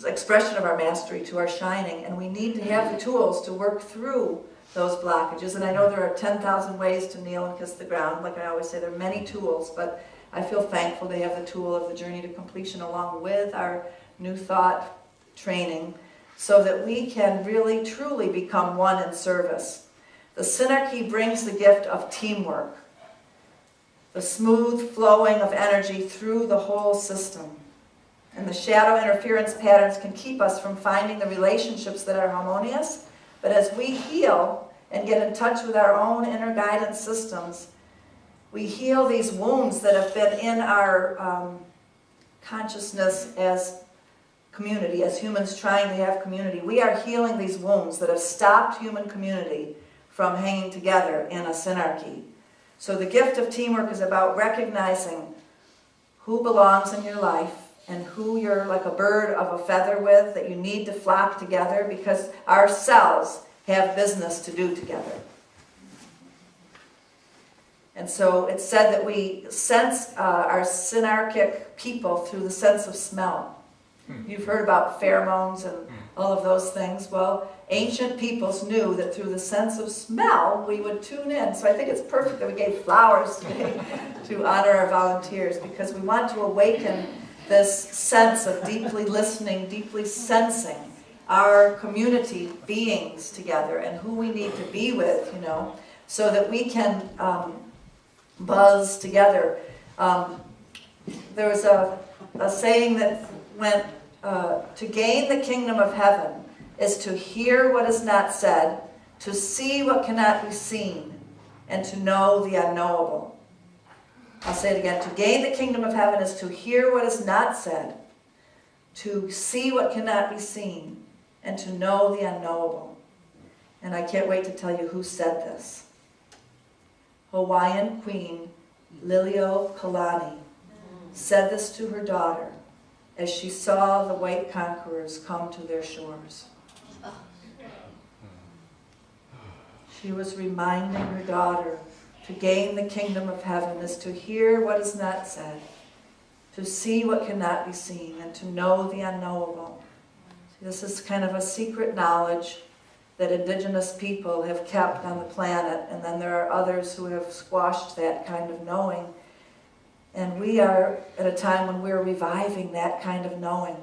expression of our mastery, to our shining, and we need to have the tools to work through those blockages. And I know there are 10,000 ways to kneel and kiss the ground. Like I always say, there are many tools, but I feel thankful to have the tool of the journey to completion along with our new thought training so that we can really truly become one in service. The synarchy brings the gift of teamwork, the smooth flowing of energy through the whole system. And the shadow interference patterns can keep us from finding the relationships that are harmonious. But as we heal and get in touch with our own inner guidance systems, we heal these wounds that have been in our consciousness as community, as humans trying to have community. We are healing these wounds that have stopped human community from hanging together in a synarchy. So the gift of teamwork is about recognizing who belongs in your life and who you're like a bird of a feather with, that you need to flock together because our cells have business to do together. And so it's said that we sense our synarchic people through the sense of smell. You've heard about pheromones and all of those things. Well, ancient peoples knew that through the sense of smell, we would tune in. So I think it's perfect that we gave flowers today to honor our volunteers, because we want to awaken this sense of deeply listening, deeply sensing our community beings together and who we need to be with, so that we can buzz together. There was a saying that went, to gain the kingdom of heaven is to hear what is not said, to see what cannot be seen, and to know the unknowable. I'll say it again. To gain the kingdom of heaven is to hear what is not said, to see what cannot be seen, and to know the unknowable. And I can't wait to tell you who said this. Hawaiian Queen Liliuokalani said this to her daughter as she saw the white conquerors come to their shores. She was reminding her daughter to gain the kingdom of heaven is to hear what is not said, to see what cannot be seen, and to know the unknowable. See, this is kind of a secret knowledge that indigenous people have kept on the planet, and then there are others who have squashed that kind of knowing. And we are at a time when we're reviving that kind of knowing,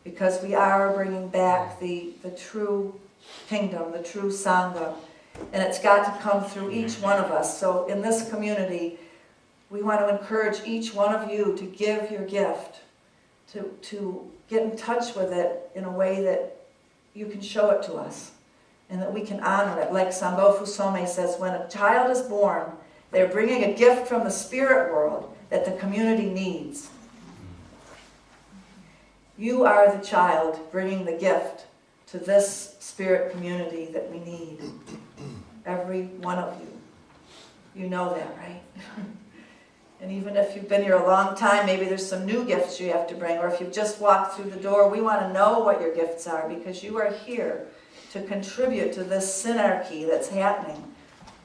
because we are bringing back the true kingdom, the true Sangha. And it's got to come through each one of us. So in this community, we want to encourage each one of you to give your gift, to get in touch with it in a way that you can show it to us, and that we can honor it. Like Sambo Fusome says, when a child is born, they're bringing a gift from the spirit world that the community needs. You are the child bringing the gift to this spirit community that we need. Every one of you. You know that, right? And even if you've been here a long time, maybe there's some new gifts you have to bring, or if you've just walked through the door, we want to know what your gifts are, because you are here to contribute to this synarchy that's happening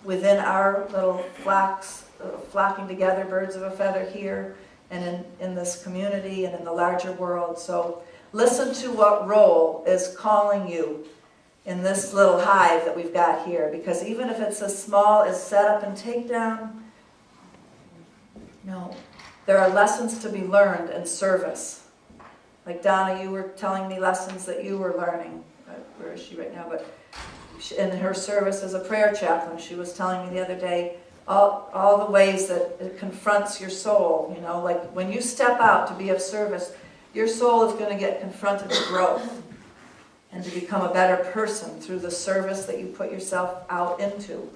within our little flocks, flocking together, birds of a feather here, and in this community and in the larger world. So listen to what role is calling you in this little hive that we've got here, because even if it's as small as set up and take down, no, there are lessons to be learned in service. Like Donna, you were telling me lessons that you were learning. Where is she right now? But in her service as a prayer chaplain, she was telling me the other day all the ways that it confronts your soul. Like when you step out to be of service, your soul is going to get confronted with growth and to become a better person through the service that you put yourself out into.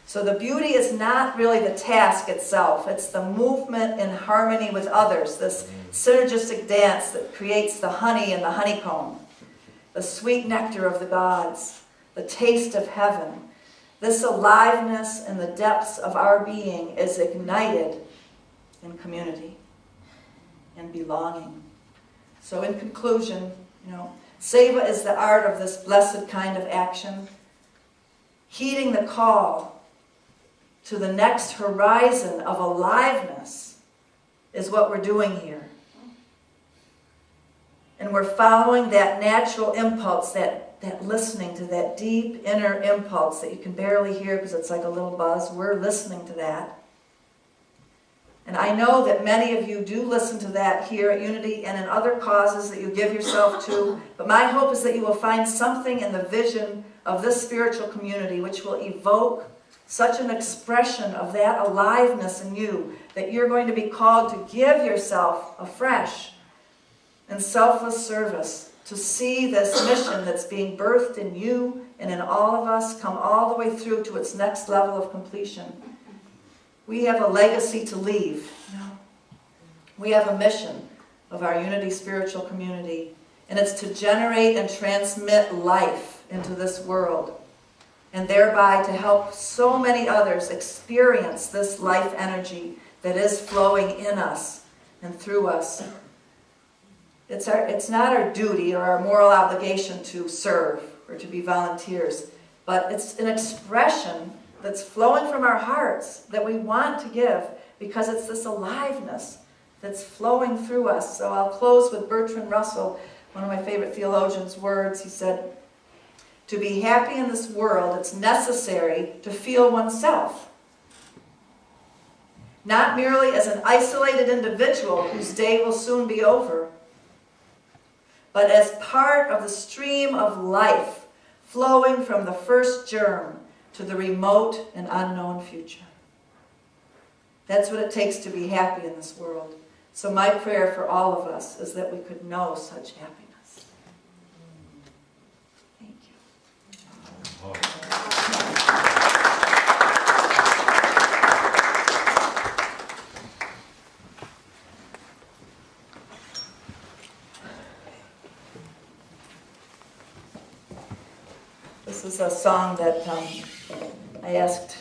So the beauty is not really the task itself. It's the movement in harmony with others, this synergistic dance that creates the honey in the honeycomb, the sweet nectar of the gods, the taste of heaven. This aliveness in the depths of our being is ignited in community and belonging. So in conclusion, Seva is the art of this blessed kind of action. Heeding the call to the next horizon of aliveness is what we're doing here. And we're following that natural impulse, that listening to that deep inner impulse that you can barely hear because it's like a little buzz. We're listening to that. And I know that many of you do listen to that here at Unity and in other causes that you give yourself to. But my hope is that you will find something in the vision of this spiritual community which will evoke such an expression of that aliveness in you that you're going to be called to give yourself afresh in selfless service, to see this mission that's being birthed in you and in all of us come all the way through to its next level of completion. We have a legacy to leave. We have a mission of our Unity spiritual community, and it's to generate and transmit life into this world, and thereby to help so many others experience this life energy that is flowing in us and through us. It's not our duty or our moral obligation to serve or to be volunteers, but it's an expression that's flowing from our hearts that we want to give because it's this aliveness that's flowing through us. So I'll close with Bertrand Russell, one of my favorite theologians' words. He said, "To be happy in this world, it's necessary to feel oneself. Not merely as an isolated individual whose day will soon be over, but as part of the stream of life flowing from the first germ to the remote and unknown future." That's what it takes to be happy in this world. So my prayer for all of us is that we could know such happiness. Thank you. This is a song that I asked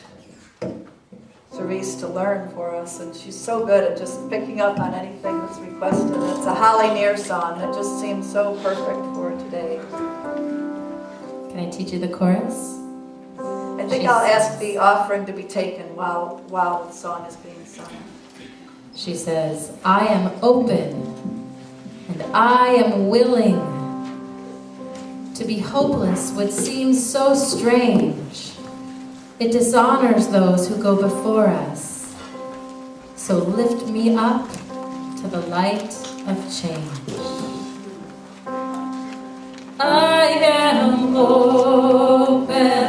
Cerise to learn for us, and she's so good at just picking up on anything that's requested. It's a Holly Near song that just seems so perfect for today. Can I teach you the chorus? I think I'll ask the offering to be taken while the song is being sung. She says, "I am open and I am willing to be hopeless, what seems so strange. It dishonors those who go before us. So lift me up to the light of change. I am open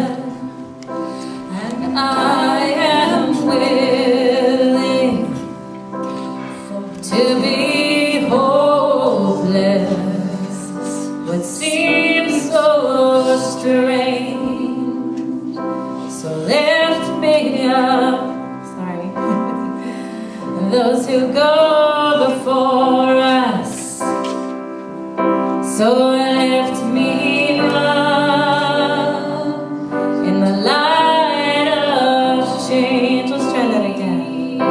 and I am willing to be hopeless, what seems so strange. So lift me up, sorry, those who go before us. So lift me up in the light of change. Let's try that again.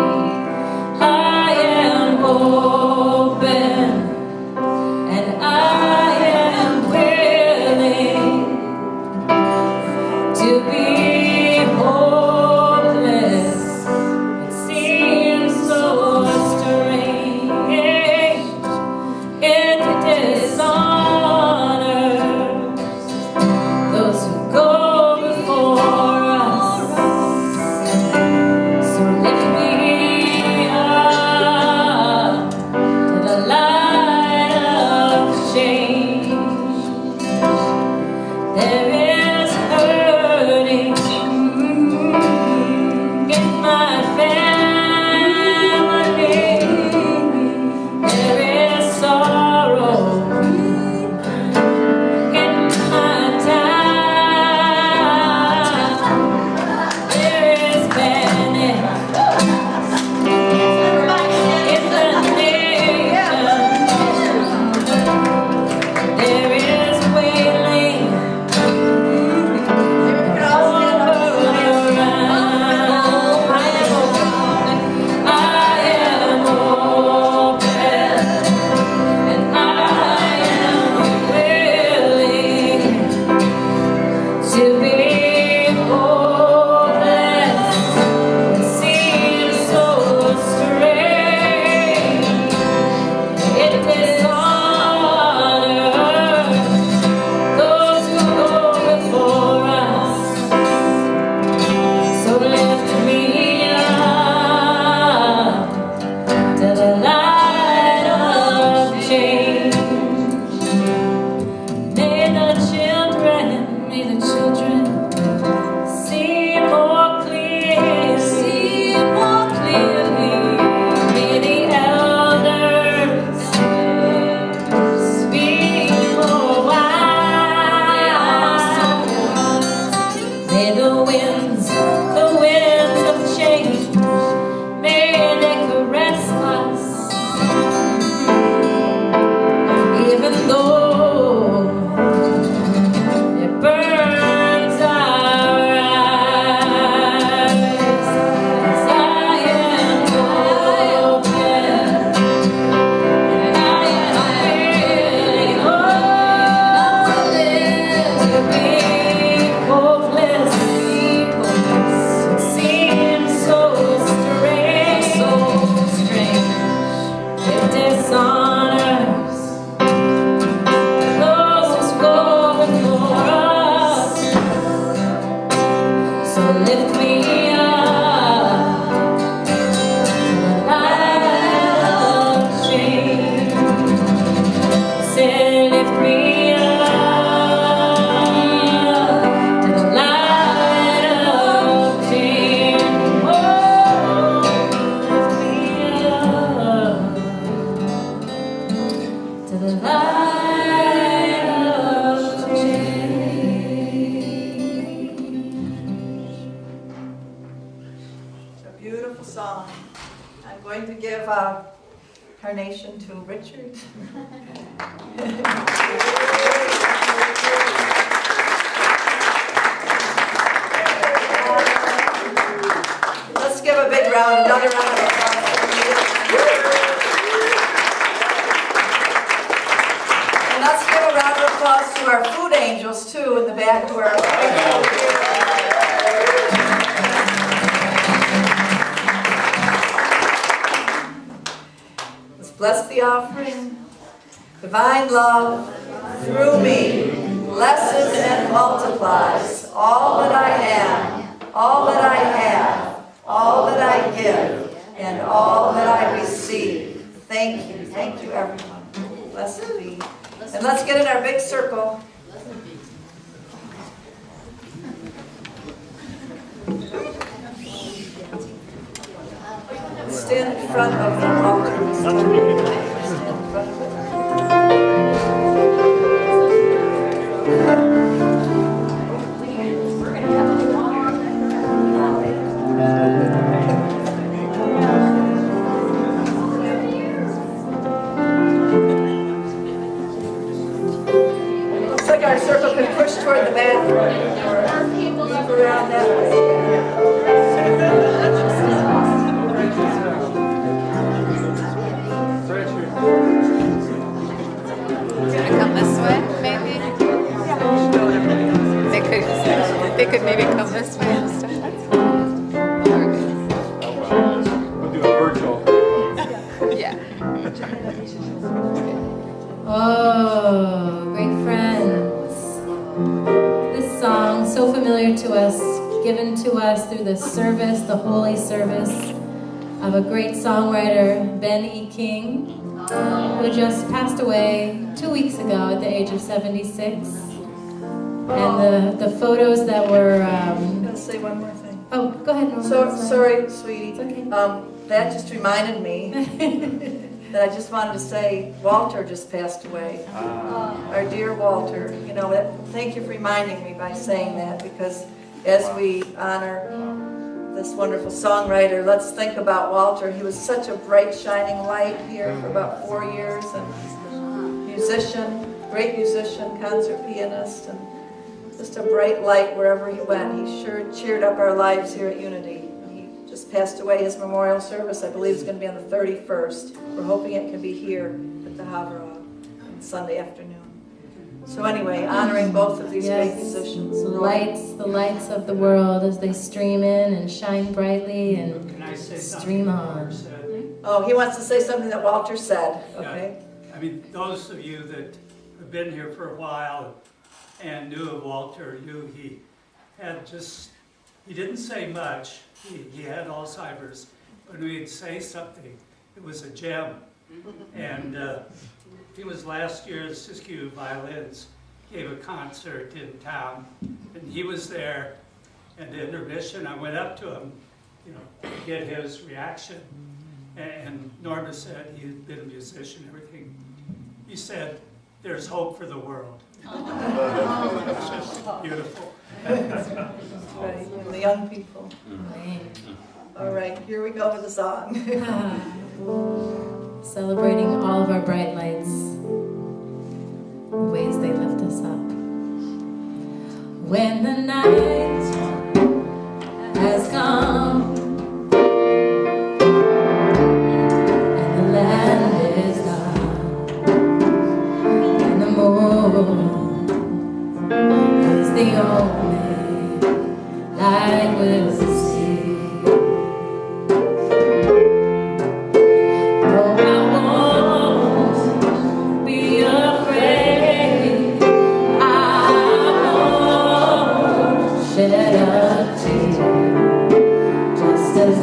I am open and I am willing to be hopeless. It seems so strange. It dishonors those who go before us. winds of change, may they caress us, even though it burns our eyes. As I am open, and I am willing to be hopeless. It seems so strange, it dishonors those who go before us. So lift me up to the light of change. Say, lift me up to the light of change. Oh, lift me up to the light of change. It's a beautiful song. I'm going to give carnation to Richard. Let's give a big round, another round of applause. And let's give a round of applause to our food angels too in the back who are Let's bless the offering. Divine love through me blesses and multiplies all that I am, all that I have, all that I give, and all that I receive. Thank you everyone. Blessed be. And let's get in our big circle. Stand in front of the altar. Stand in front of it. Looks like our circle can push toward the back or move around that way. Come this way, maybe? They could maybe come this way instead. We'll do a virtual. Yeah. Oh, great friends. This song, so familiar to us, given to us through the service, the holy service of a great songwriter, Ben E. King, who just passed away 2 weeks ago at the age of 76. And the photos that were... I'm going to say one more thing. Oh, go ahead, Norma. Sorry, sweetie. It's okay. That just reminded me that I just wanted to say Walter just passed away. Our dear Walter. You know, thank you for reminding me by saying that, because as we honor this wonderful songwriter, let's think about Walter. He was such a bright, shining light here for about 4 years, and musician, great musician, concert pianist, and just a bright light wherever he went. He sure cheered up our lives here at Unity. He just passed away. His memorial service, I believe, is going to be on the 31st. We're hoping it can be here at the Havre on Sunday afternoon. So anyway, honoring both of these great musicians. The lights of the world as they stream in and shine brightly and stream on. Oh, he wants to say something that Walter said. Okay. Yeah. I mean, those of you that have been here for a while and knew of Walter knew he had he didn't say much. He had Alzheimer's, but when he'd say something, it was a gem. And he was last year's Siskiyou Violins, gave a concert in town, and he was there. And the intermission, I went up to him, to get his reaction. And Norma said he had been a musician, everything. He said, "There's hope for the world." It's just beautiful. Right, the young people. All right, here we go with the song. Celebrating all of our bright lights, the ways they lift us up. When the night has come and the land is dark and the moon is the only light we'll see.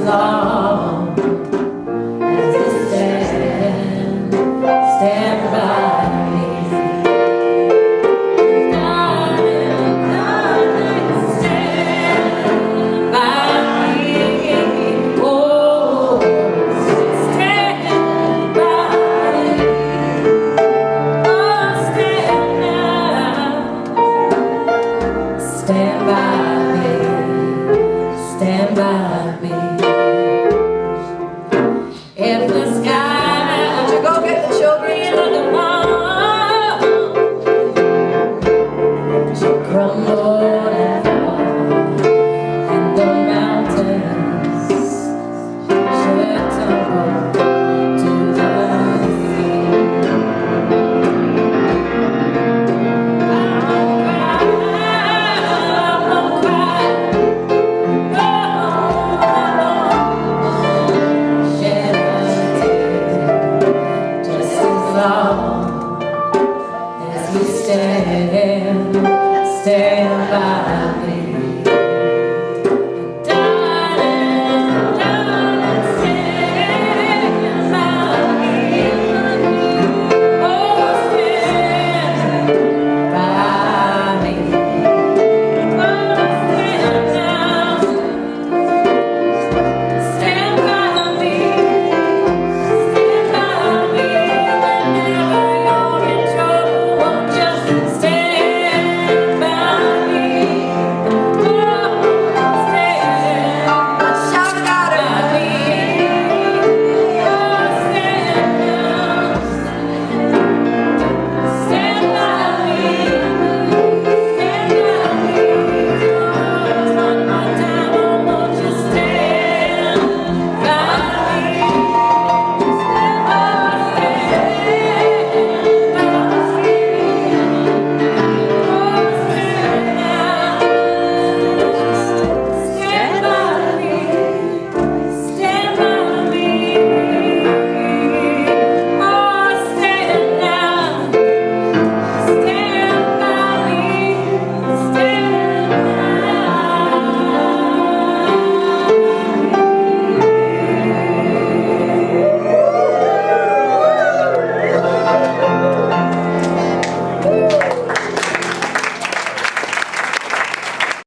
Long as you stand by me. Darling, stand by me. Oh, stand by me. Oh, stand by me. Stand by me.